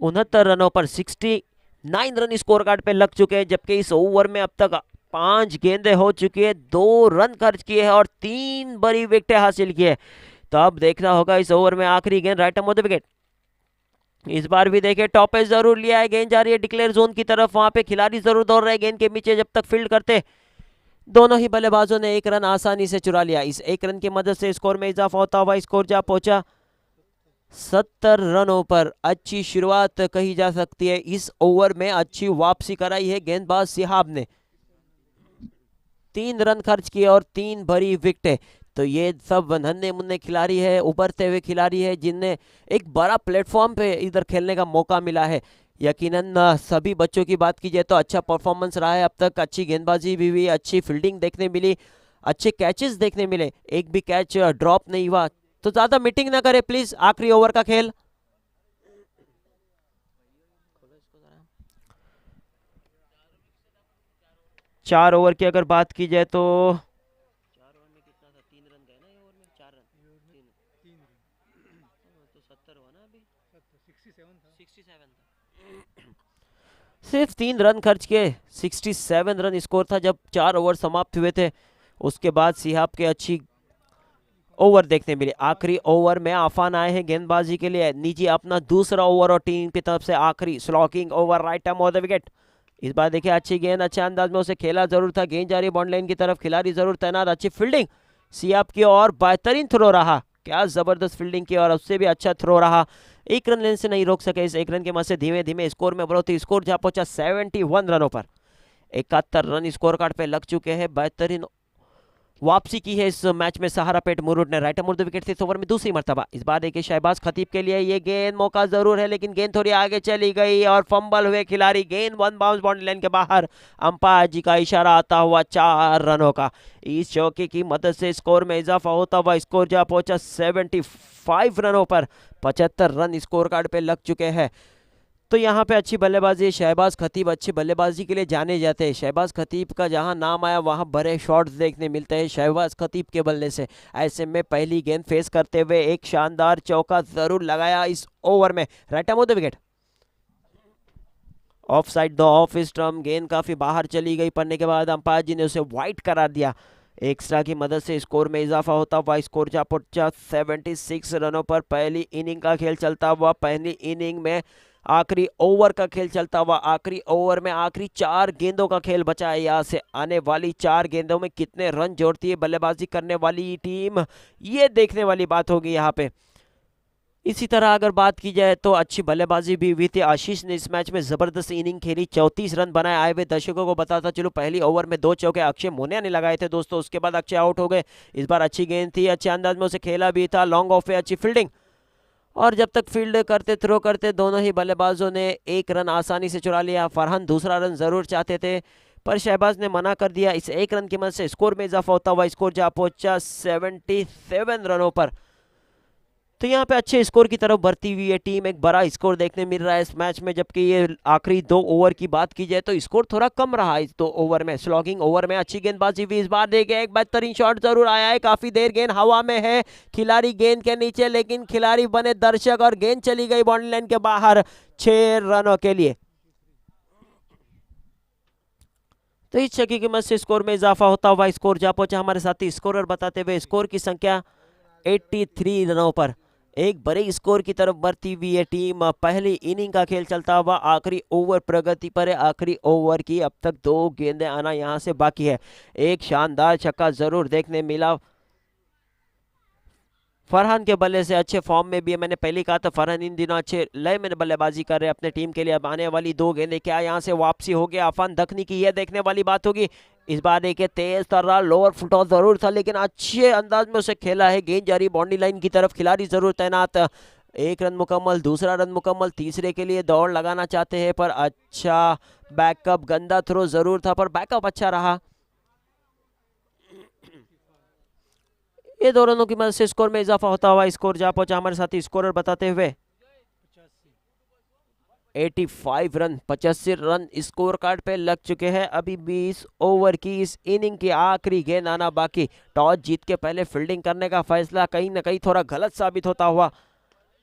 69 रनों पर। 69 रन स्कोर कार्ड पे लग चुके हैं, जबकि इस ओवर में अब तक 5 गेंदें हो चुकी है, 2 रन खर्च किए हैं और 3 बड़ी विकेटें हासिल की है। तो अब देखना होगा इस ओवर में आखिरी गेंद राइट आर्म विकेट। इस बार भी देखिए टॉप पे जरूर लिया है, गेंद जा रही है डिक्लेयर जोन की तरफ, वहां पे खिलाड़ी जरूर दौड़ रहे हैं गेंद के पीछे जब तक फील्ड करते। दोनों ही बल्लेबाजों ने 1 रन आसानी से चुरा लिया। इस 1 रन की मदद से स्कोर में इजाफा होता हुआ स्कोर जा पहुंचा 70 रनों पर अच्छी शुरुआत कही जा सकती है। इस ओवर में अच्छी वापसी कराई है गेंदबाज सिहाब ने। 3 रन खर्च किए और 3 भरी विकेटें। तो ये सब नन्हे मुन्ने खिलाड़ी है, उभरते हुए खिलाड़ी है, जिन्हें एक बड़ा प्लेटफॉर्म पे इधर खेलने का मौका मिला है। यकीनन सभी बच्चों की बात की जाए तो अच्छा परफॉर्मेंस रहा है अब तक। अच्छी गेंदबाजी भी हुई, अच्छी फील्डिंग देखने मिली, अच्छे कैचेस देखने मिले, एक भी कैच ड्रॉप नहीं हुआ। तो ज्यादा मीटिंग ना करे प्लीज, आखिरी ओवर का खेल। 4 ओवर की अगर बात की जाए तो 4 ओवर में कितना था, 3 रन गए ना ये ओवर में, 4 रन, 3 तो 70 हुआ ना अभी, 67 था। सिर्फ 3 रन खर्च किए, 67 रन स्कोर था जब 4 ओवर समाप्त हुए थे। उसके बाद सिहाब के अच्छी ओवर देखने मिले। आखिरी ओवर में आफान आए हैं गेंदबाजी के लिए। नीचे अपना दूसरा ओवर और टीम की तरफ से आखिरी slogging over, right arm off the wicket. इस बार देखिए अच्छी गेंद, अच्छे अंदाज में उसे खेला जरूर था। गेंद जा रही बॉन्ड लाइन की तरफ, खिलाड़ी जरूर तैनात। अच्छी फील्डिंग सियाब की और बेहतरीन थ्रो रहा, क्या जबरदस्त फील्डिंग की और उससे भी अच्छा थ्रो रहा। एक रन लेने से नहीं रोक सके। इस एक रन के मत से धीमे धीमे स्कोर में बढ़ोतरी। स्कोर जहां पहुंचा 71 रनों पर। 71 रन स्कोर कार्ड पे लग चुके हैं। बेहतरीन वापसी की है इस मैच में सहारा पेट मुरुड ने। राइट मुर्द विकेट से इस ओवर में दूसरी मर्तबा। इस बार देखिए शहबाज खतीब के लिए ये गेंद, मौका जरूर है लेकिन गेंद थोड़ी आगे चली गई और फंबल हुए खिलाड़ी। गेंद वन बाउंस बाउंड्री लाइन के बाहर। अंपायर जी का इशारा आता हुआ 4 रनों का। इस चौके की मदद से स्कोर में इजाफा होता हुआ स्कोर जहां पहुंचा 75 रनों पर। 75 रन स्कोर कार्ड पे लग चुके हैं। तो यहाँ पे अच्छी बल्लेबाजी। शहबाज खतीब अच्छी बल्लेबाजी के लिए जाने जाते हैं। शहबाज खतीब का जहाँ नाम आया वहाँ बड़े शॉट्स देखने मिलते हैं शहबाज खतीब के बल्ले से। ऐसे में पहली गेंद फेस करते हुए एक शानदार चौका जरूर लगाया इस ओवर में। Right arm off the wicket, of side the off stump. गेंद काफी बाहर चली गई, पड़ने के बाद अंपायर जी ने उसे वाइड करार दिया। एक्स्ट्रा की मदद से स्कोर में इजाफा होता हुआ स्कोर जा पहुंचा 76 रनों पर। पहली इनिंग का खेल चलता हुआ, पहली इनिंग में आखिरी ओवर का खेल चलता हुआ। आखिरी ओवर में आखिरी 4 गेंदों का खेल बचा है। यहाँ से आने वाली 4 गेंदों में कितने रन जोड़ती है बल्लेबाजी करने वाली टीम, ये देखने वाली बात होगी यहाँ पे। इसी तरह अगर बात की जाए तो अच्छी बल्लेबाजी भी हुई थी। आशीष ने इस मैच में जबरदस्त इनिंग खेली, 34 रन बनाए। आए हुए दर्शकों को बताता चलो पहली ओवर में 2 चौके अक्षय मोनिया ने लगाए थे दोस्तों, उसके बाद अक्षय आउट हो गए। इस बार अच्छी गेंद थी, अच्छे अंदाज में उसे खेला भी था। लॉन्ग ऑफ पे अच्छी फील्डिंग, और जब तक फील्ड करते थ्रो करते दोनों ही बल्लेबाजों ने 1 रन आसानी से चुरा लिया। फरहान दूसरा रन जरूर चाहते थे पर शहबाज ने मना कर दिया। इस 1 रन की मदद से स्कोर में इजाफा होता हुआ स्कोर जा पहुंचा 77 रनों पर। तो यहाँ पे अच्छे स्कोर की तरफ बढ़ती हुई है टीम। एक बड़ा स्कोर देखने मिल रहा है इस मैच में, जबकि ये आखिरी 2 ओवर की बात की जाए तो स्कोर थोड़ा कम रहा इस 2 ओवर में। स्लॉगिंग ओवर में अच्छी गेंदबाजी भी इस बार देखे। एक बेहतरीन शॉट जरूर आया है, काफी देर गेंद हवा में है, खिलाड़ी गेंद के नीचे, लेकिन खिलाड़ी बने दर्शक और गेंद चली गई बाउंड्री लाइन के बाहर 6 रनों के लिए। तो इस छक्के की मदद से स्कोर में इजाफा होता हुआ स्कोर जा पहुंचा हमारे साथी स्कोरर बताते हुए स्कोर की संख्या 83 रनों पर। एक बड़े स्कोर की तरफ बढ़ती हुई है टीम। पहली इनिंग का खेल चलता हुआ आखिरी ओवर प्रगति पर है। आखिरी ओवर की अब तक 2 गेंदें आना यहां से बाकी है। एक शानदार छक्का जरूर देखने मिला फरहान के बल्ले से। अच्छे फॉर्म में भी है, मैंने पहले कहा था फरहान इन दिनों अच्छे लय में बल्लेबाजी कर रहे हैं अपने टीम के लिए। अब आने वाली 2 गेंदें क्या यहाँ से वापसी हो गया अफान दखनी की, यह देखने वाली बात होगी। इस बार देखिए तेज तर्रा लोअर फुट ऑफ जरूर था लेकिन अच्छे अंदाज में उसे खेला है। गेंद जारी बाउंड्री लाइन की तरफ, खिलाड़ी जरूर तैनात। 1 रन मुकम्मल, दूसरा रन मुकम्मल, तीसरे के लिए दौड़ लगाना चाहते हैं पर अच्छा बैकअप। गंदा थ्रो जरूर था पर बैकअप अच्छा रहा। ये 2 रनों की मदद से स्कोर में इजाफा होता हुआ स्कोर जा पहुंचा हमारे साथी स्कोरर बताते हुए 85 रन, 85 रन स्कोर कार्ड पे लग चुके हैं। अभी 20 ओवर की इस इनिंग की आखिरी गेंद आना बाकी। टॉस जीत के पहले फील्डिंग करने का फैसला कहीं ना कहीं थोड़ा गलत साबित होता हुआ।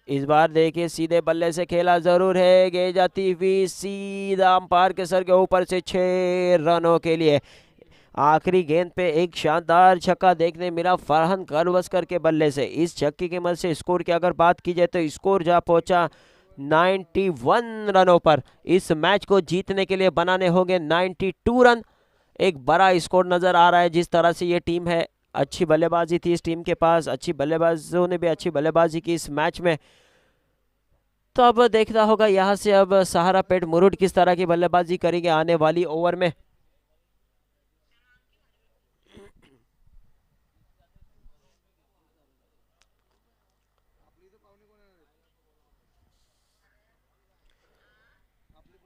इस बार देखिए सीधे बल्ले से खेला जरूर है, गेंद जाती हुई सीधा अंपायर के सर के ऊपर से 6 रनों के लिए। आखिरी गेंद पे एक शानदार छक्का देखने मिला फरहान करवस्कर के बल्ले से। इस छक्के की मदद से स्कोर की अगर बात की जाए तो स्कोर जा पहुंचा 91 रनों पर। इस मैच को जीतने के लिए बनाने होंगे 92 रन। एक बड़ा स्कोर नजर आ रहा है जिस तरह से ये टीम है। अच्छी बल्लेबाजी थी इस टीम के पास, अच्छी बल्लेबाजों ने भी अच्छी बल्लेबाजी की इस मैच में। तो अब देखना होगा यहाँ से अब सहारा पेट मुरुड किस तरह की बल्लेबाजी करेंगे आने वाली ओवर में।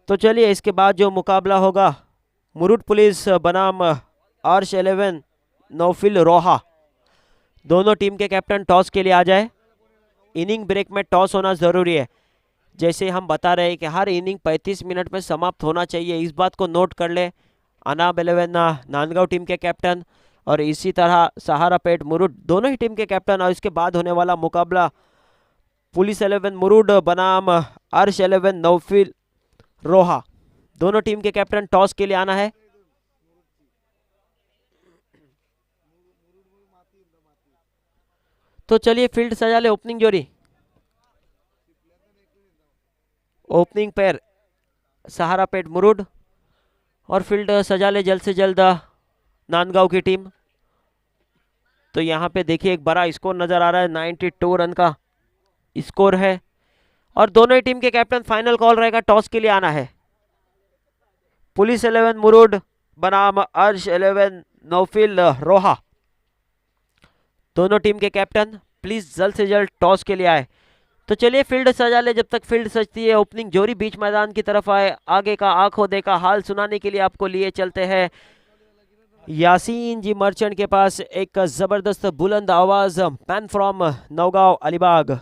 तो चलिए इसके बाद जो मुकाबला होगा मुरुड पुलिस बनाम आर्श 11 नौफिल रोहा, दोनों टीम के कैप्टन टॉस के लिए आ जाए। इनिंग ब्रेक में टॉस होना ज़रूरी है। जैसे हम बता रहे हैं कि हर इनिंग 35 मिनट में समाप्त होना चाहिए, इस बात को नोट कर ले अनाब 11 नांदगांव टीम के कैप्टन और इसी तरह सहारा पेट मुरुड दोनों ही टीम के कैप्टन। और इसके बाद होने वाला मुकाबला पुलिस 11 मुरुड बनाम अर्श 11 नौफिल रोहा, दोनों टीम के कैप्टन टॉस के लिए आना है। तो चलिए फील्ड सजा ले ओपनिंग जोड़ी। ओपनिंग पैर सहारा पेट मुरुड और फील्ड सजा ले जल्द से जल्द नांदगांव की टीम। तो यहाँ पे देखिए एक बड़ा स्कोर नजर आ रहा है, 92 रन का स्कोर है और दोनों ही टीम के कैप्टन फाइनल कॉल रहेगा, टॉस के लिए आना है। पुलिस 11 मुरुड बनाम अर्श 11 नौफिल रोहा, दोनों टीम के कैप्टन प्लीज जल्द से जल्द टॉस के लिए आए। तो चलिए फील्ड सजा ले, जब तक फील्ड सजती है ओपनिंग जोड़ी बीच मैदान की तरफ आए। आगे का आंखों देखा हाल सुनाने के लिए आपको लिए चलते हैं यासीन जी मर्चेंट के पास, एक जबरदस्त बुलंद आवाज man from Naugaon Alibag.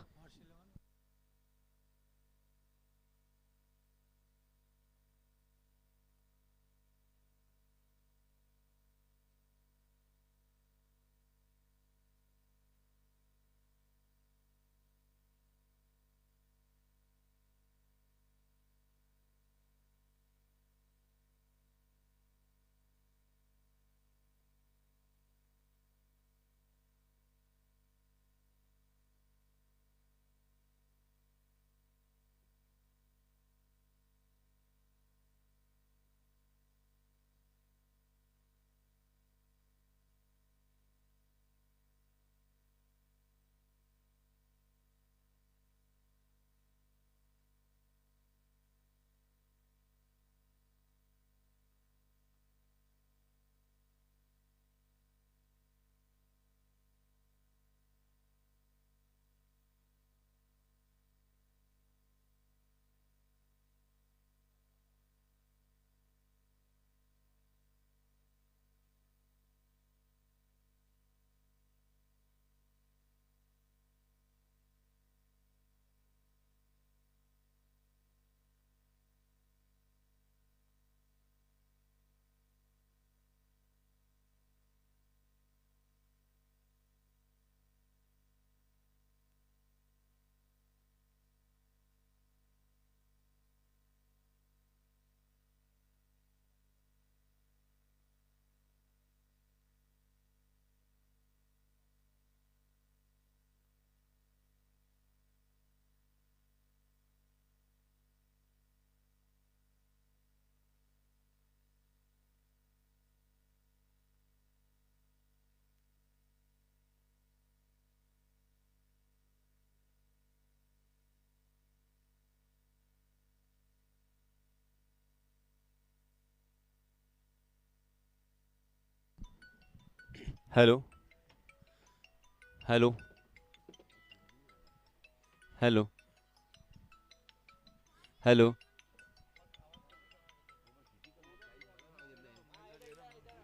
Hello hello hello hello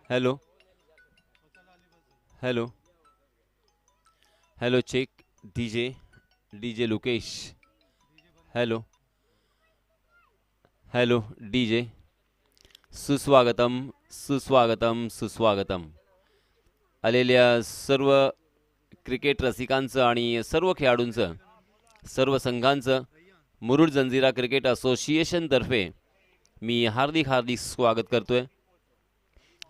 hello hello hello check DJ DJ Lokesh, hello hello DJ, सुस्वागतम सुस्वागतम सुस्वागतम आलेल्या सर्व क्रिकेट रसिकांचं आणि सर्व खेळाडूंचं, सर्व संघांचं मुरुड जंजिरा क्रिकेट असोसिएशनतर्फे मी हार्दिक हार्दिक स्वागत करतोय।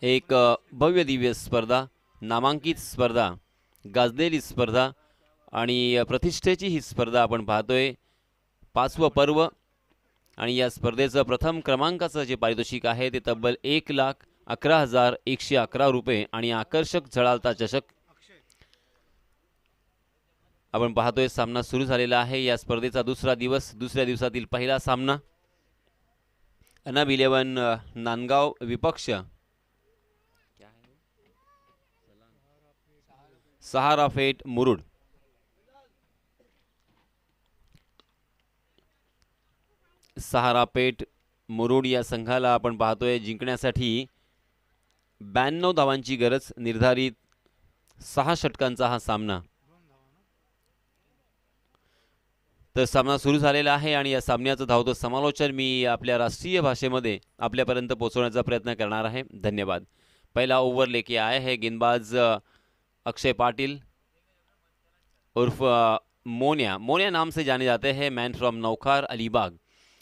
एक भव्य दिव्य स्पर्धा, नामांकित स्पर्धा, गाजलेली स्पर्धा आणि प्रतिष्ठेची ही स्पर्धा आपण पाहतोय। 5वं पर्व आणि या स्पर्धेचं प्रथम क्रमांकाचं जे पारितोषिक आहे ते तब्बल 1,11,111 रुपये आणि आकर्षक झळाळता चषक। आपण पाहतोय सामना सुरू झालेला आहे. या स्पर्धेचा दुसरा दिवस, दुसऱ्या दिवसातील पहिला सामना. अनब 11 नांदगाव विपक्ष सहारा फेट मुरुड. सहारा पेठ मुरुड या संघाला आपण पाहतोय जिंकण्यासाठी 92 धावांची गरज. निर्धारित 6 षटकांचा हा सामना. तर सामना सुरू झालेला आहे आणि या सामन्याचं धावतं समालोचन मी आपल्या राष्ट्रीय भाषेमध्ये आपल्यापर्यंत पोहोचवण्याचा प्रयत्न करणार आहे. धन्यवाद. पहला ओवर लेके आए हैं गेंदबाज अक्षय पाटिल उर्फ मोनिया. मोनिया नाम से जाने जाते हैं. Man from Naukhar Alibag.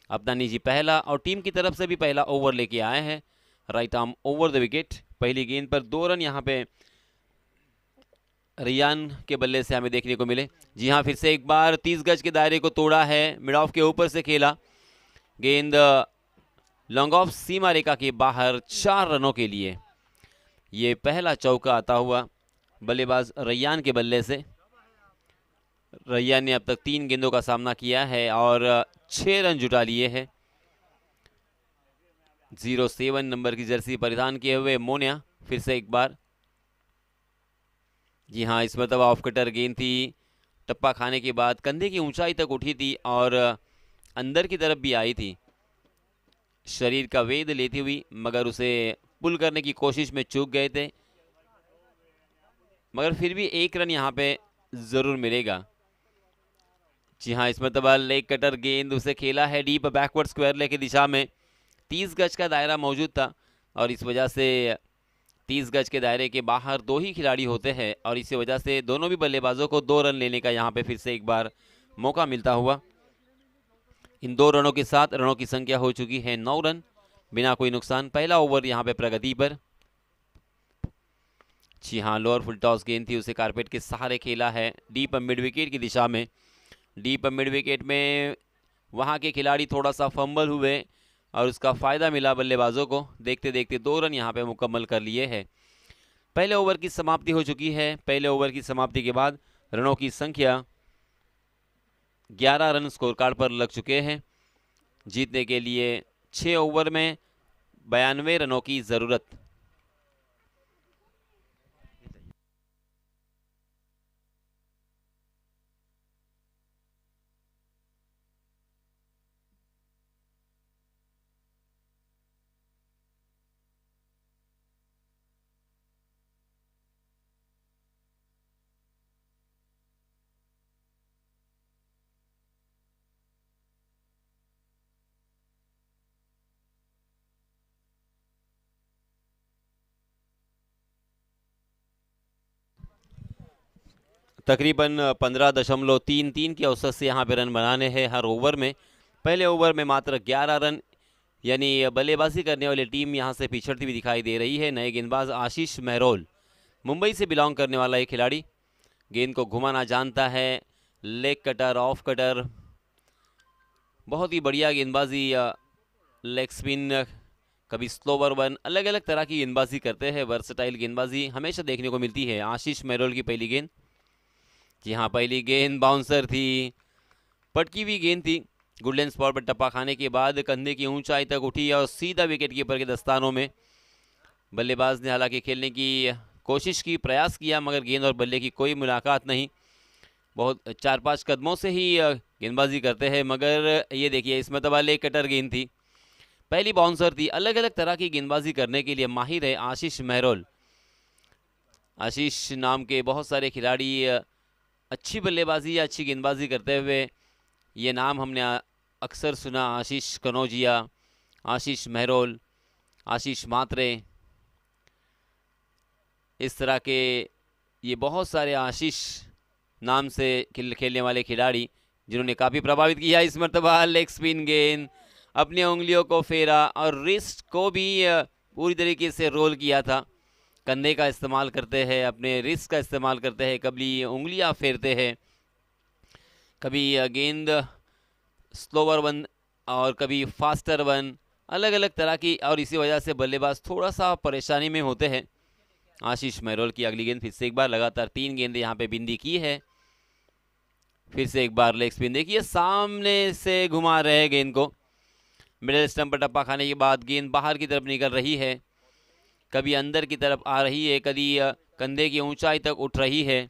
अपना निजी पहला और टीम की तरफ से भी पहला ओवर लेके आए हैं. Right arm over the wicket. पहली गेंद पर 2 रन यहाँ पे रियान के बल्ले से हमें देखने को मिले. जी हाँ, फिर से एक बार 30 गज के दायरे को तोड़ा है. मिड ऑफ के ऊपर से खेला. गेंद लॉन्ग ऑफ सीमा रेखा के बाहर 4 रनों के लिए. ये पहला चौका आता हुआ बल्लेबाज रैयान के बल्ले से. रैयान ने अब तक 3 गेंदों का सामना किया है और 6 रन जुटा लिए हैं. 07 नंबर की जर्सी परिधान किए हुए मोनिया फिर से एक बार. जी हाँ, इस मरतबा ऑफ कटर गेंद थी. टप्पा खाने के बाद कंधे की ऊंचाई तक उठी थी और अंदर की तरफ भी आई थी. शरीर का वेद लेती हुई, मगर उसे पुल करने की कोशिश में चूक गए थे. मगर फिर भी 1 रन यहाँ पे जरूर मिलेगा. जी हाँ, इस मरतबा लेग कटर गेंद उसे खेला है डीप बैकवर्ड स्क्वायर लेग की दिशा में. 30 गज का दायरा मौजूद था और इस वजह से 30 गज के दायरे के बाहर 2 ही खिलाड़ी होते हैं और इसी वजह से दोनों भी बल्लेबाजों को 2 रन लेने का यहाँ पे फिर से एक बार मौका मिलता हुआ. इन 2 रनों के साथ रनों की संख्या हो चुकी है 9 रन बिना कोई नुकसान. पहला ओवर यहाँ पे प्रगति पर. जी हाँ, लोअर फुल टॉस गेंद थी, उसे कारपेट के सहारे खेला है डीप मिड विकेट की दिशा में. डीप मिड विकेट में वहाँ के खिलाड़ी थोड़ा सा फंबल हुए और उसका फ़ायदा मिला बल्लेबाजों को. देखते देखते 2 रन यहाँ पे मुकम्मल कर लिए हैं. पहले ओवर की समाप्ति हो चुकी है. पहले ओवर की समाप्ति के बाद रनों की संख्या 11 रन स्कोर कार्ड पर लग चुके हैं. जीतने के लिए 6 ओवर में 92 रनों की ज़रूरत. तकरीबन 15.33 की औसत से यहाँ पे रन बनाने हैं हर ओवर में. पहले ओवर में मात्र 11 रन, यानी बल्लेबाजी करने वाली टीम यहाँ से पिछड़ती हुई दिखाई दे रही है. नए गेंदबाज आशीष मेहरोल, मुंबई से बिलोंग करने वाला ये खिलाड़ी, गेंद को घुमाना जानता है. लेग कटर, ऑफ कटर, बहुत ही बढ़िया गेंदबाजी. लेग स्पिन, कभी स्लोवर वन, अलग अलग तरह की गेंदबाजी करते हैं. वर्सटाइल गेंदबाजी हमेशा देखने को मिलती है. आशीष मेहरोल की पहली गेंद. जी हाँ, पहली गेंद बाउंसर थी, पटकी हुई गेंद थी. गुडलैंड स्पॉट पर टप्पा खाने के बाद कंधे की ऊंचाई तक उठी और सीधा विकेट कीपर के दस्तानों में. बल्लेबाज ने हालांकि खेलने की कोशिश की, प्रयास किया, मगर गेंद और बल्ले की कोई मुलाकात नहीं. बहुत 4-5 कदमों से ही गेंदबाजी करते हैं. मगर ये देखिए, इसमें तो लेग कटर गेंद थी, पहली बाउंसर थी. अलग अलग तरह की गेंदबाजी करने के लिए माहिर है आशीष मेहरोल. आशीष नाम के बहुत सारे खिलाड़ी अच्छी बल्लेबाजी या अच्छी गेंदबाजी करते हुए, ये नाम हमने अक्सर सुना. आशीष कनौजिया, आशीष मेहरोल, आशीष मात्रे, इस तरह के ये बहुत सारे आशीष नाम से खेलने वाले खिलाड़ी जिन्होंने काफ़ी प्रभावित किया. इस मरतबा लेग स्पिन गेंद, अपनी उंगलियों को फेरा और रिस्ट को भी पूरी तरीके से रोल किया था. कंधे का इस्तेमाल करते हैं, अपने रिस्ट का इस्तेमाल करते हैं, कभी उंगलियां फेरते हैं, कभी गेंद स्लोवर वन और कभी फास्टर वन, अलग अलग तरह की. और इसी वजह से बल्लेबाज थोड़ा सा परेशानी में होते हैं. आशीष मेहरोल की अगली गेंद फिर से एक बार लगातार 3 गेंदें यहाँ पे बिंदी की है. फिर से एक बार लेग स्पिन, देखिए सामने से घुमा रहे हैं गेंद को। मिडिल स्टंप पर टप्पा खाने के बाद गेंद बाहर की तरफ निकल रही है, कभी अंदर की तरफ आ रही है, कभी कंधे की ऊंचाई तक उठ रही है।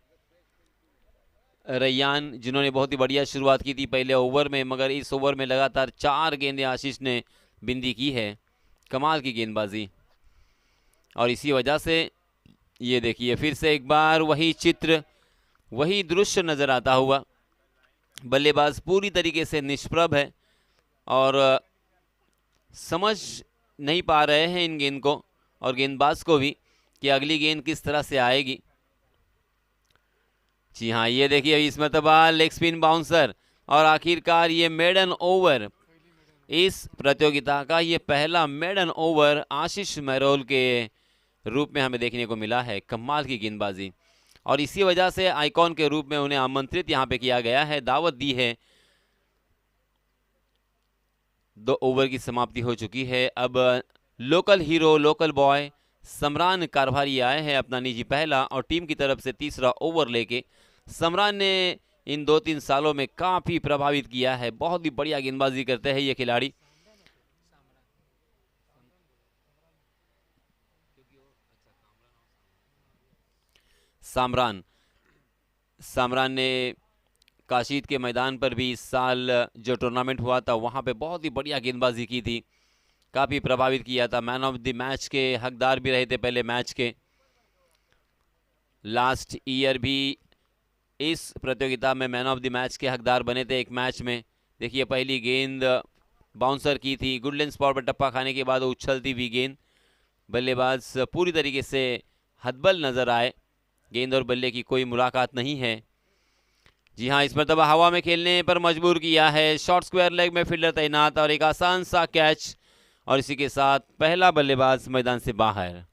रैयान जिन्होंने बहुत ही बढ़िया शुरुआत की थी पहले ओवर में, मगर इस ओवर में लगातार 4 गेंदें आशीष ने बिंदी की है। कमाल की गेंदबाजी, और इसी वजह से ये देखिए फिर से एक बार वही चित्र, वही दृश्य नजर आता हुआ। बल्लेबाज पूरी तरीके से निष्प्रभ है और समझ नहीं पा रहे हैं इन गेंद को और गेंदबाज को भी कि अगली गेंद किस तरह से आएगी। जी हाँ, ये देखिए इस मरतबा लेग स्पिन बाउंसर, और आखिरकार ये मेडन ओवर, इस प्रतियोगिता का ये पहला मेडन ओवर आशीष मेहरोल के रूप में हमें देखने को मिला है। कमाल की गेंदबाजी, और इसी वजह से आइकॉन के रूप में उन्हें आमंत्रित यहाँ पे किया गया है, दावत दी है। 2 ओवर की समाप्ति हो चुकी है। अब लोकल हीरो, लोकल बॉय समरान कारभारी आए हैं अपना निजी पहला और टीम की तरफ से तीसरा ओवर लेके। समरान ने इन 2-3 सालों में काफी प्रभावित किया है, बहुत ही बढ़िया गेंदबाजी करते हैं ये खिलाड़ी। सामरान ने काशीद के मैदान पर भी इस साल जो टूर्नामेंट हुआ था वहां पे बहुत ही बढ़िया गेंदबाजी की थी, काफी प्रभावित किया था। मैन ऑफ द मैच के हकदार भी रहे थे पहले मैच के। लास्ट ईयर भी इस प्रतियोगिता में मैन ऑफ द मैच के हकदार बने थे एक मैच में। देखिए पहली गेंद बाउंसर की थी, गुडलैंड स्पॉट पर टप्पा खाने के बाद उछलती हुई गेंद, बल्लेबाज पूरी तरीके से हतबल नजर आए। गेंद और बल्ले की कोई मुलाकात नहीं है। जी हाँ, इस मरतबा हवा में खेलने पर मजबूर किया है। शॉर्ट स्क्वायर लेग में फील्डर तैनात और एक आसान सा कैच, और इसी के साथ पहला बल्लेबाज मैदान से बाहर।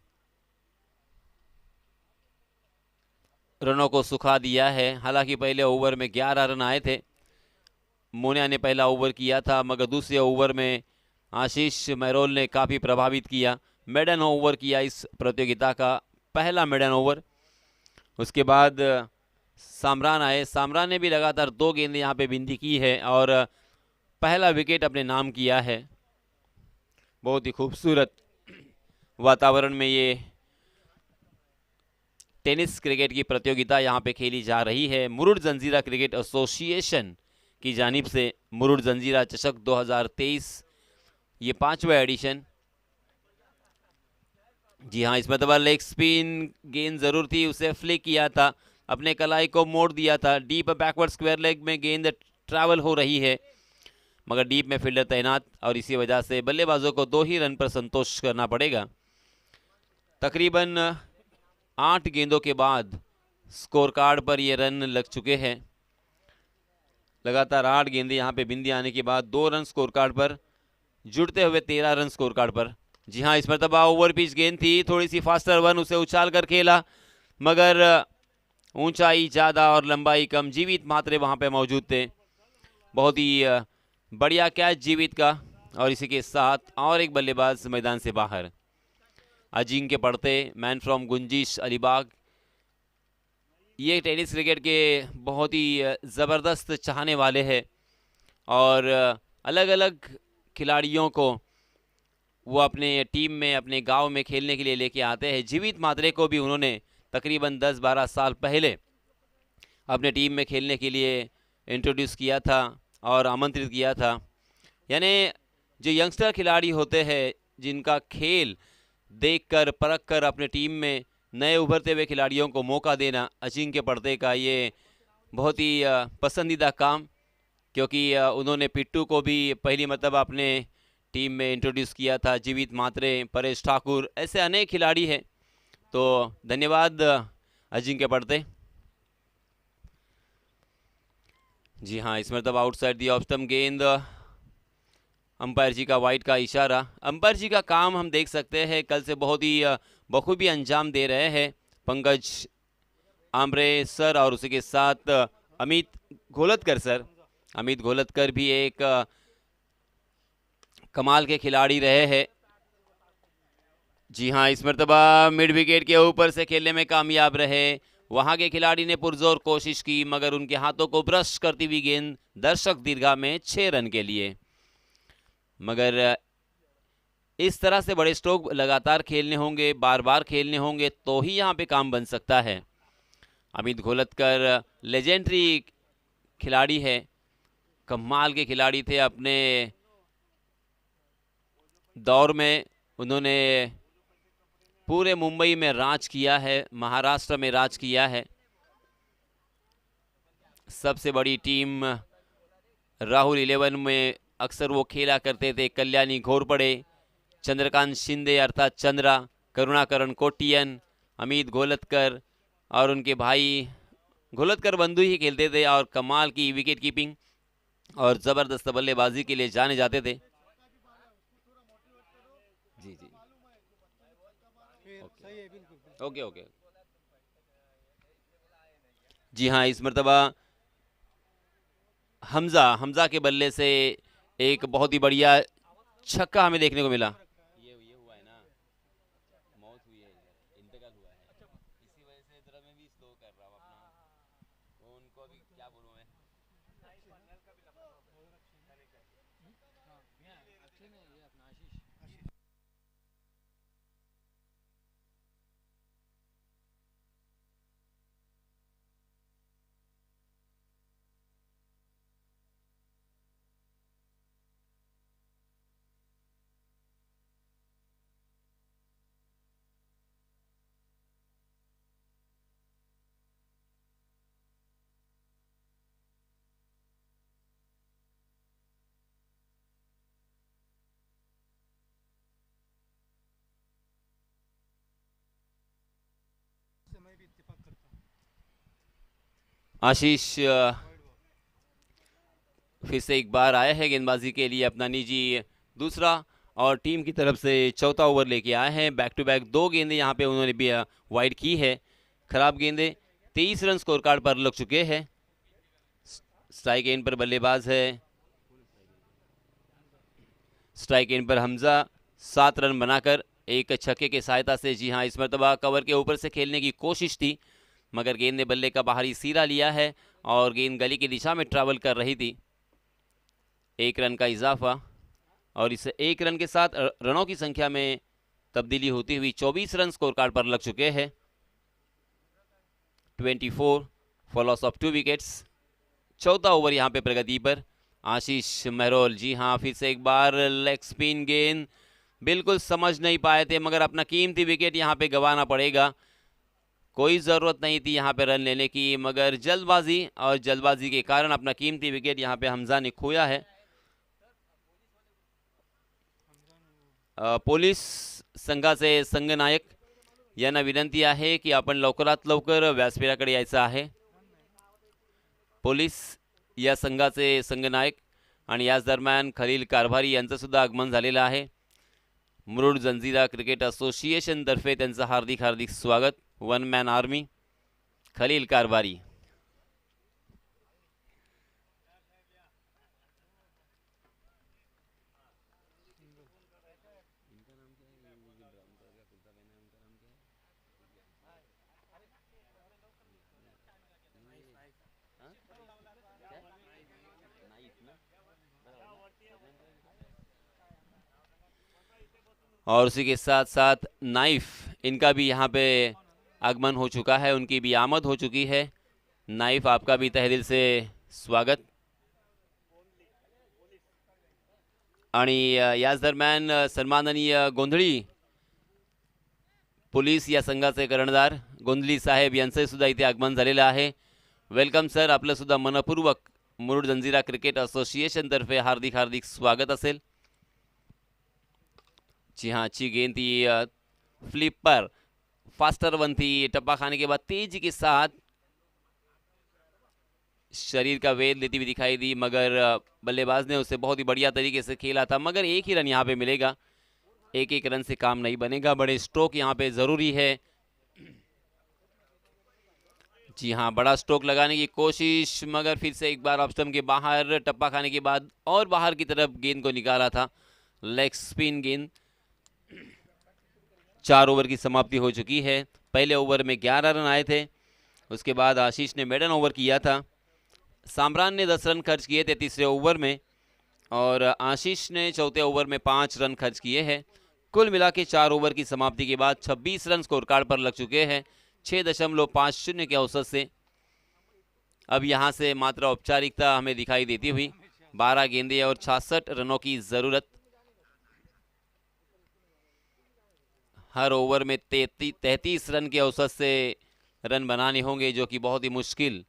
रनों को सुखा दिया है। हालांकि पहले ओवर में 11 रन आए थे, मोनिया ने पहला ओवर किया था, मगर दूसरे ओवर में आशीष मेहरोल ने काफ़ी प्रभावित किया। मेडन ओवर किया इस प्रतियोगिता का, पहला मेडन ओवर। उसके बाद सामरान आए, सामरान ने भी लगातार 2 गेंदें यहाँ पे बिंदी की है और पहला विकेट अपने नाम किया है। बहुत ही खूबसूरत वातावरण में ये टेनिस क्रिकेट की प्रतियोगिता यहाँ पे खेली जा रही है। मुरुड जंजीरा क्रिकेट एसोसिएशन की जानिब से मुरुड जंजीरा चषक 2023, ये 5वां एडिशन। जी हाँ, इस मरतबा लेग स्पिन गेंद जरूर थी, उसे फ्लिक किया था, अपने कलाई को मोड़ दिया था। डीप बैकवर्ड स्क्वायर लेग में गेंद ट्रैवल हो रही है, मगर डीप में फील्डर तैनात, और इसी वजह से बल्लेबाजों को 2 ही रन पर संतोष करना पड़ेगा। तकरीबन 8 गेंदों के बाद स्कोर कार्ड पर ये रन लग चुके हैं। लगातार 8 गेंदें यहाँ पे बिंदी आने के बाद 2 रन स्कोर कार्ड पर, जुड़ते हुए 13 रन स्कोर कार्ड पर। जी हाँ, इस मरतबा ओवर पिच गेंद थी, थोड़ी सी फास्टर वन, उसे उछाल कर खेला, मगर ऊंचाई ज़्यादा और लंबाई कम। जीवित मात्रे वहाँ पे मौजूद थे। बहुत ही बढ़िया कैच जीवित का, और इसी के साथ और एक बल्लेबाज मैदान से बाहर। अजिंक्य पड़ते, मैन फ्रॉम गुंजिश अलीबाग, ये टेनिस क्रिकेट के बहुत ही ज़बरदस्त चाहने वाले हैं और अलग अलग खिलाड़ियों को वो अपने टीम में, अपने गांव में खेलने के लिए लेके आते हैं। जीवित मात्रे को भी उन्होंने तकरीबन 10-12 साल पहले अपने टीम में खेलने के लिए इंट्रोड्यूस किया था और आमंत्रित किया था। यानी जो यंगस्टर खिलाड़ी होते हैं, जिनका खेल देखकर परखकर अपने टीम में नए उभरते हुए खिलाड़ियों को मौका देना, अजिंक्य पड़ते का ये बहुत ही पसंदीदा काम, क्योंकि उन्होंने पिट्टू को भी पहली मरतबा अपने टीम में इंट्रोड्यूस किया था। जीवित मात्रे, परेश ठाकुर, ऐसे अनेक खिलाड़ी हैं। तो धन्यवाद अजिंक्य पड़ते। जी हाँ, इस मरतबा आउटसाइड दी ऑफ स्टंप गेंद, अंपायर जी का वाइड का इशारा। अंपायर जी का काम हम देख सकते हैं कल से बहुत ही बखूबी अंजाम दे रहे हैं पंकज आमरे सर, और उसी के साथ अमित घोलतकर सर। अमित घोलतकर भी एक कमाल के खिलाड़ी रहे हैं। जी हाँ, इस मरतबा मिड विकेट के ऊपर से खेलने में कामयाब रहे। वहां के खिलाड़ी ने पुरजोर कोशिश की मगर उनके हाथों को भ्रष्ट करती हुई गेंद दर्शक दीर्घा में 6 रन के लिए। मगर इस तरह से बड़े स्ट्रोक लगातार खेलने होंगे, बार बार खेलने होंगे तो ही यहाँ पे काम बन सकता है। अमित घोलतकर लेजेंडरी खिलाड़ी है, कमाल के खिलाड़ी थे अपने दौर में। उन्होंने पूरे मुंबई में राज किया है, महाराष्ट्र में राज किया है। सबसे बड़ी टीम राहुल 11 में अक्सर वो खेला करते थे। कल्याणी घोरपड़े, चंद्रकांत शिंदे अर्थात चंद्रा, करुणाकरण कोटियन, अमित घोलतकर और उनके भाई घोलतकर बंधु ही खेलते थे और कमाल की विकेट कीपिंग और ज़बरदस्त बल्लेबाजी के लिए जाने जाते थे। जी जी ओके ओके जी हाँ, इस मर्तबा हमजा के बल्ले से एक बहुत ही बढ़िया छक्का हमें देखने को मिला। ये हुआ है ना, मौत हुई है, इंतकाल हुआ है, इसी वजह से जरा मैं भी स्लो कर रहा हूँ अपना, उनको अभी क्या बोलूँ मैं। आशीष फिर से एक बार आया है गेंदबाजी के लिए, अपना निजी दूसरा और टीम की तरफ से चौथा ओवर लेके आए हैं। बैक टू बैक 2 गेंदें यहाँ पे उन्होंने भी वाइड की है, खराब गेंदें। 23 रन स्कोर कार्ड पर लग चुके हैं। स्ट्राइक एंड पर बल्लेबाज है, स्ट्राइक एंड पर हमजा 7 रन बनाकर एक छक्के की सहायता से। जी हाँ, इस मरतबा कवर के ऊपर से खेलने की कोशिश थी मगर गेंद ने बल्ले का बाहरी सिरा लिया है और गेंद गली की दिशा में ट्रैवल कर रही थी। 1 रन का इजाफा और इस 1 रन के साथ रनों की संख्या में तब्दीली होती हुई 24 रन स्कोर कार्ड पर लग चुके हैं। 24 फॉर लॉस ऑफ 2 विकेट्स। चौथा ओवर यहाँ पे प्रगति पर आशीष मेहरोल। जी हाँ, फिर से एक बार लेग स्पिन गेंद, बिल्कुल समझ नहीं पाए थे मगर अपना कीमती विकेट यहाँ पे गंवाना पड़ेगा। कोई ज़रूरत नहीं थी यहाँ पे रन लेने की मगर जल्दबाजी और जल्दबाजी के कारण अपना कीमती विकेट यहाँ पे हमजा ने खोया है। पोलीस संघाचे संघनायक यांना विनंती आहे की आपण लवकरात लवकर व्यासपीठाकडे यायचं आहे। पोलीस या संघाचे संघनायक आणि याच दरम्यान खलील कारभारी यांचं सुद्धा आगमन झालेलं आहे। मुरुड जंजिरा क्रिकेट असोसिएशन तर्फे त्यांचं हार्दिक हार्दिक स्वागत। 1 मैन आर्मी खलील कारभारी। और उसी के साथ साथ नाइफ, इनका भी यहाँ पे आगमन हो चुका है, उनकी भी आमद हो चुकी है। नाइफ, आपका भी तहे दिल से स्वागत। आणि याच दरम्यान सन्माननीय गोंधळी पोलीस या संघाचे कर्णधार गोंधळी साहेब यांचे सुद्धा इथे आगमन झालेलं आहे। वेलकम सर, आपलं सुद्धा मनपूर्वक मुरुड जंजिरा क्रिकेट असोसिएशन तर्फे हार्दिक हार्दिक स्वागत असेल। जी हाँ, अच्छी गेंद थी फ्लिप पर, फास्टर वन थी। टप्पा खाने के बाद तेजी के साथ शरीर का वेद लेती हुई दिखाई दी मगर बल्लेबाज ने उसे बहुत ही बढ़िया तरीके से खेला था मगर एक ही रन यहाँ पे मिलेगा। एक रन से काम नहीं बनेगा, बड़े स्ट्रोक यहाँ पे ज़रूरी है। जी हाँ, बड़ा स्ट्रोक लगाने की कोशिश मगर फिर से एक बार ऑफ स्टंप के बाहर, टप्पा खाने के बाद और बाहर की तरफ गेंद को निकाला था। लेग स्पिन गेंद। 4 ओवर की समाप्ति हो चुकी है। पहले ओवर में 11 रन आए थे उसके बाद आशीष ने मेडन ओवर किया था। सामरान ने 10 रन खर्च किए थे तीसरे ओवर में और आशीष ने चौथे ओवर में 5 रन खर्च किए हैं। कुल मिला के 4 ओवर की समाप्ति के बाद 26 रन स्कोर कार्ड पर लग चुके हैं 6.50 के औसत से। अब यहां से मात्र औपचारिकता हमें दिखाई देती हुई 12 गेंदें और 66 रनों की जरूरत। हर ओवर में 33 रन के औसत से रन बनाने होंगे, जो कि बहुत ही मुश्किल।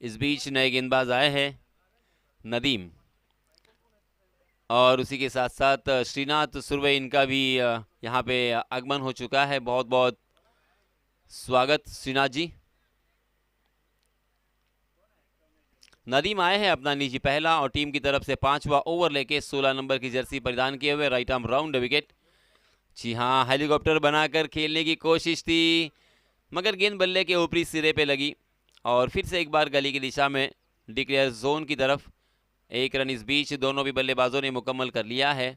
इस बीच नए गेंदबाज आए हैं नदीम, और उसी के साथ साथ श्रीनाथ सुरवे, इनका भी यहाँ पे आगमन हो चुका है। बहुत बहुत स्वागत श्रीनाथ जी। नदीम आए हैं अपना निजी पहला और टीम की तरफ से 5वां ओवर लेके 16 नंबर की जर्सी परिधान किए हुए, राइट आर्म राउंड विकेट। जी हाँ, हेलीकॉप्टर बनाकर खेलने की कोशिश थी, मगर गेंद बल्ले के ऊपरी सिरे पे लगी और फिर से एक बार गली की दिशा में डिक्लेयर जोन की तरफ। 1 रन इस बीच दोनों भी बल्लेबाजों ने मुकम्मल कर लिया है,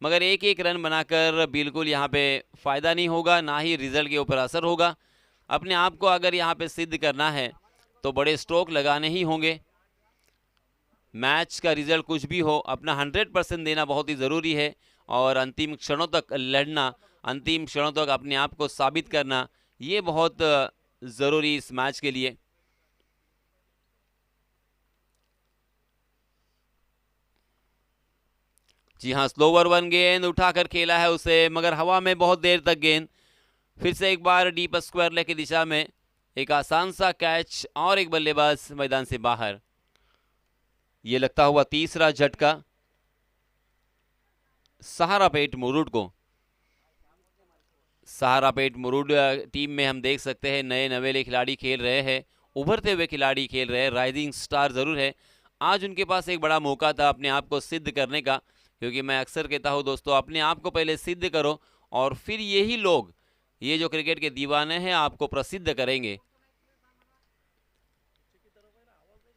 मगर एक एक रन बनाकर बिल्कुल यहाँ पे फ़ायदा नहीं होगा, ना ही रिजल्ट के ऊपर असर होगा। अपने आप को अगर यहाँ पे सिद्ध करना है तो बड़े स्ट्रोक लगाने ही होंगे। मैच का रिजल्ट कुछ भी हो, अपना 100% देना बहुत ही ज़रूरी है और अंतिम क्षणों तक लड़ना, अंतिम क्षणों तक अपने आप को साबित करना, ये बहुत ज़रूरी इस मैच के लिए। जी हाँ, स्लोवर 1 गेंद उठाकर खेला है उसे, मगर हवा में बहुत देर तक गेंद। फिर से एक बार डीप स्क्वायर लेग की दिशा में एक आसान सा कैच और एक बल्लेबाज मैदान से बाहर। ये लगता हुआ तीसरा झटका सहारापेट मुरुड को। सहारापेट मुरुड टीम में हम देख सकते हैं नए नवेले खिलाड़ी खेल रहे हैं, उभरते हुए खिलाड़ी खेल रहे हैं, राइजिंग स्टार जरूर है। आज उनके पास एक बड़ा मौका था अपने आप को सिद्ध करने का, क्योंकि मैं अक्सर कहता हूं दोस्तों, अपने आप को पहले सिद्ध करो और फिर यही लोग, ये जो क्रिकेट के दीवाने हैं, आपको प्रसिद्ध करेंगे।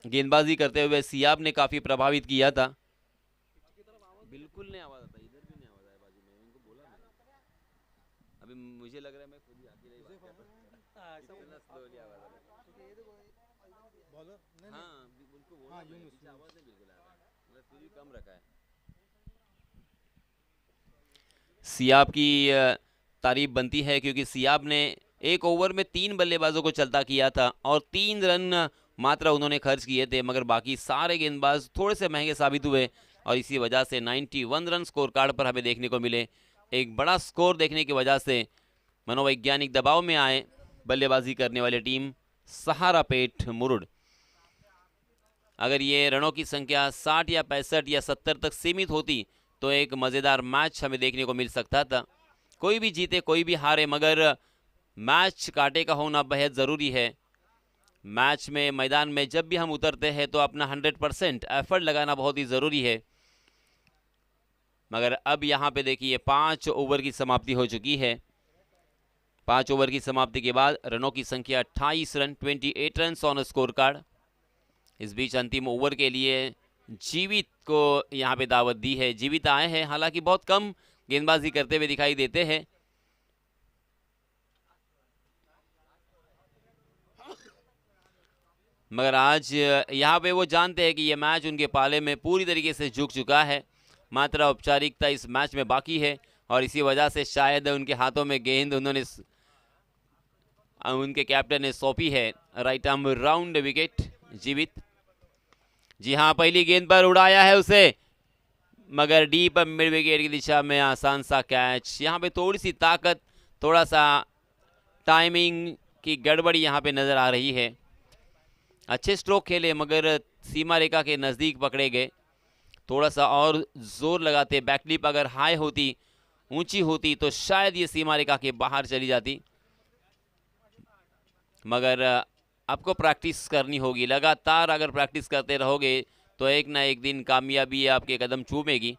गेंदबाजी करते हुए सियाब ने काफी प्रभावित किया था। बिल्कुल नहीं आवाज आता, इधर भी नहीं आवाज आया बाजू में, इनको बोला मैंने। अभी मुझे लग रहा है मैं खुद ही आके नहीं बात कर रहा, इतना स्लोली आवाज आ रहा है। हाँ उनको बोला मैंने, पीछे आवाज नहीं बिल्कुल आ रहा है, मतलब फिर भी कम रखा है। सियाब की तारीफ बनती है, क्योंकि सियाब ने एक ओवर में 3 बल्लेबाजों को चलता किया था और 3 रन मात्र उन्होंने खर्च किए थे, मगर बाकी सारे गेंदबाज थोड़े से महंगे साबित हुए और इसी वजह से 91 रन स्कोर कार्ड पर हमें देखने को मिले। एक बड़ा स्कोर देखने की वजह से मनोवैज्ञानिक दबाव में आए बल्लेबाजी करने वाली टीम सहारापेट मुरुड। अगर ये रनों की संख्या 60 या 65 या 70 तक सीमित होती तो एक मज़ेदार मैच हमें देखने को मिल सकता था। कोई भी जीते कोई भी हारे, मगर मैच कांटे का होना बेहद ज़रूरी है। मैच में, मैदान में जब भी हम उतरते हैं तो अपना 100% एफर्ट लगाना बहुत ही ज़रूरी है। मगर अब यहाँ पे देखिए 5 ओवर की समाप्ति हो चुकी है। 5 ओवर की समाप्ति के बाद रनों की संख्या 28 run, 28 run on score card. इस बीच अंतिम ओवर के लिए जीवित को यहाँ पे दावत दी है। जीवित आए हैं, हालांकि बहुत कम गेंदबाजी करते हुए दिखाई देते हैं। मगर आज यहाँ पे वो जानते हैं कि ये मैच उनके पाले में पूरी तरीके से झुक चुका है। मात्र औपचारिकता इस मैच में बाकी है और इसी वजह से शायद उनके हाथों में गेंद उनके कैप्टन ने सौंपी है। राइट आर्म राउंड विकेट जीवित। जी हाँ, पहली गेंद पर उड़ाया है उसे, मगर डीप मिड विकेट की दिशा में आसान सा कैच। यहाँ पे थोड़ी सी ताकत, थोड़ा सा टाइमिंग की गड़बड़ी यहाँ पे नजर आ रही है। अच्छे स्ट्रोक खेले मगर सीमा रेखा के नज़दीक पकड़े गए। थोड़ा सा और जोर लगाते, बैकलिप अगर हाई होती, ऊंची होती, तो शायद ये सीमा रेखा के बाहर चली जाती। मगर आपको प्रैक्टिस करनी होगी, लगातार अगर प्रैक्टिस करते रहोगे तो एक ना एक दिन कामयाबी आपके कदम चूमेगी।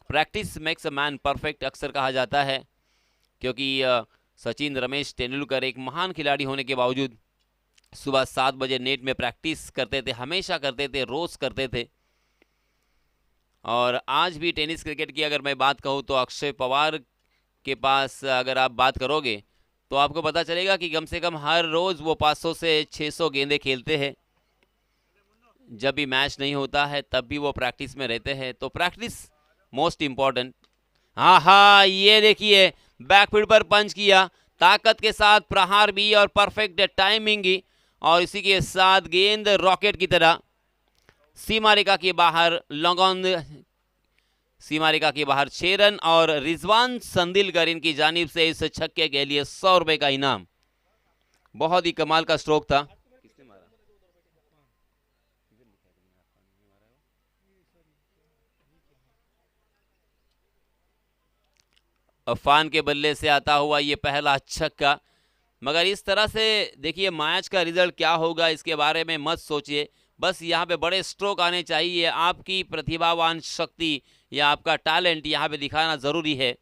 Practice makes a man perfect अक्सर कहा जाता है, क्योंकि सचिन रमेश तेंदुलकर एक महान खिलाड़ी होने के बावजूद सुबह 7 बजे नेट में प्रैक्टिस करते थे, हमेशा करते थे, रोज करते थे। और आज भी टेनिस क्रिकेट की अगर मैं बात कहूँ तो अक्षय पवार के पास अगर आप बात करोगे तो आपको पता चलेगा कि कम से कम हर रोज़ वो 500 से 600 गेंदें खेलते हैं। जब भी मैच नहीं होता है तब भी वो प्रैक्टिस में रहते हैं, तो प्रैक्टिस मोस्ट इम्पॉर्टेंट। हाँ हाँ, ये देखिए बैकफील्ड पर पंच किया, ताकत के साथ प्रहार भी और परफेक्ट टाइमिंग भी, और इसी के साथ गेंद रॉकेट की तरह सीमा रेखा के बाहर लॉन्ग, सीमा रेखा के बाहर 6 रन। और रिजवान संदिलकर इनकी जानिब से इस छक्के के लिए 100 रुपए का इनाम। बहुत ही कमाल का स्ट्रोक था। अफान के बल्ले से आता हुआ ये पहला छक्का। मगर इस तरह से देखिए मैच का रिजल्ट क्या होगा इसके बारे में मत सोचिए, बस यहाँ पे बड़े स्ट्रोक आने चाहिए। आपकी प्रतिभावान शक्ति या आपका टैलेंट यहाँ पे दिखाना जरूरी है।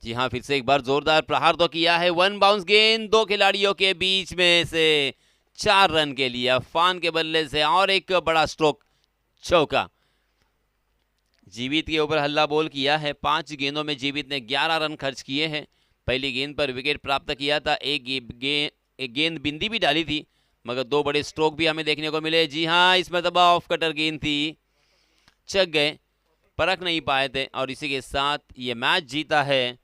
जी हाँ, फिर से एक बार जोरदार प्रहार तो किया है। 1 बाउंस गेंद दो खिलाड़ियों के बीच में से 4 रन के लिए अफान के बल्ले से, और एक बड़ा स्ट्रोक चौका। जीवित के ऊपर हल्ला बोल किया है। 5 गेंदों में जीवित ने 11 रन खर्च किए हैं। पहली गेंद पर विकेट प्राप्त किया था, एक गेंद बिंदी भी डाली थी, मगर 2 बड़े स्ट्रोक भी हमें देखने को मिले। जी हाँ, इसमें तब ऑफ कटर गेंद थी, चक गए, परख नहीं पाए थे, और इसी के साथ ये मैच जीता है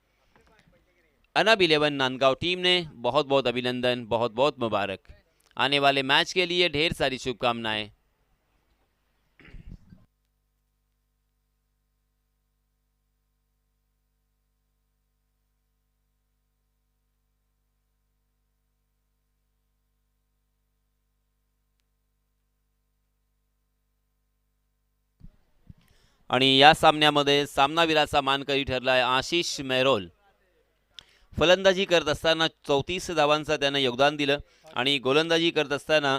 अनब 11 नांदगांव टीम ने। बहुत बहुत अभिनंदन, बहुत बहुत मुबारक। आने वाले मैच के लिए ढेर सारी शुभकामनाएं। आणि या सामन्यामध्ये सामनावीराचा मानकरी ठरलाय आशिष मेहरोल। फलंदाजी करत असताना 34 धावांचं त्यानं योगदान दिलं, आणि गोलंदाजी करत असताना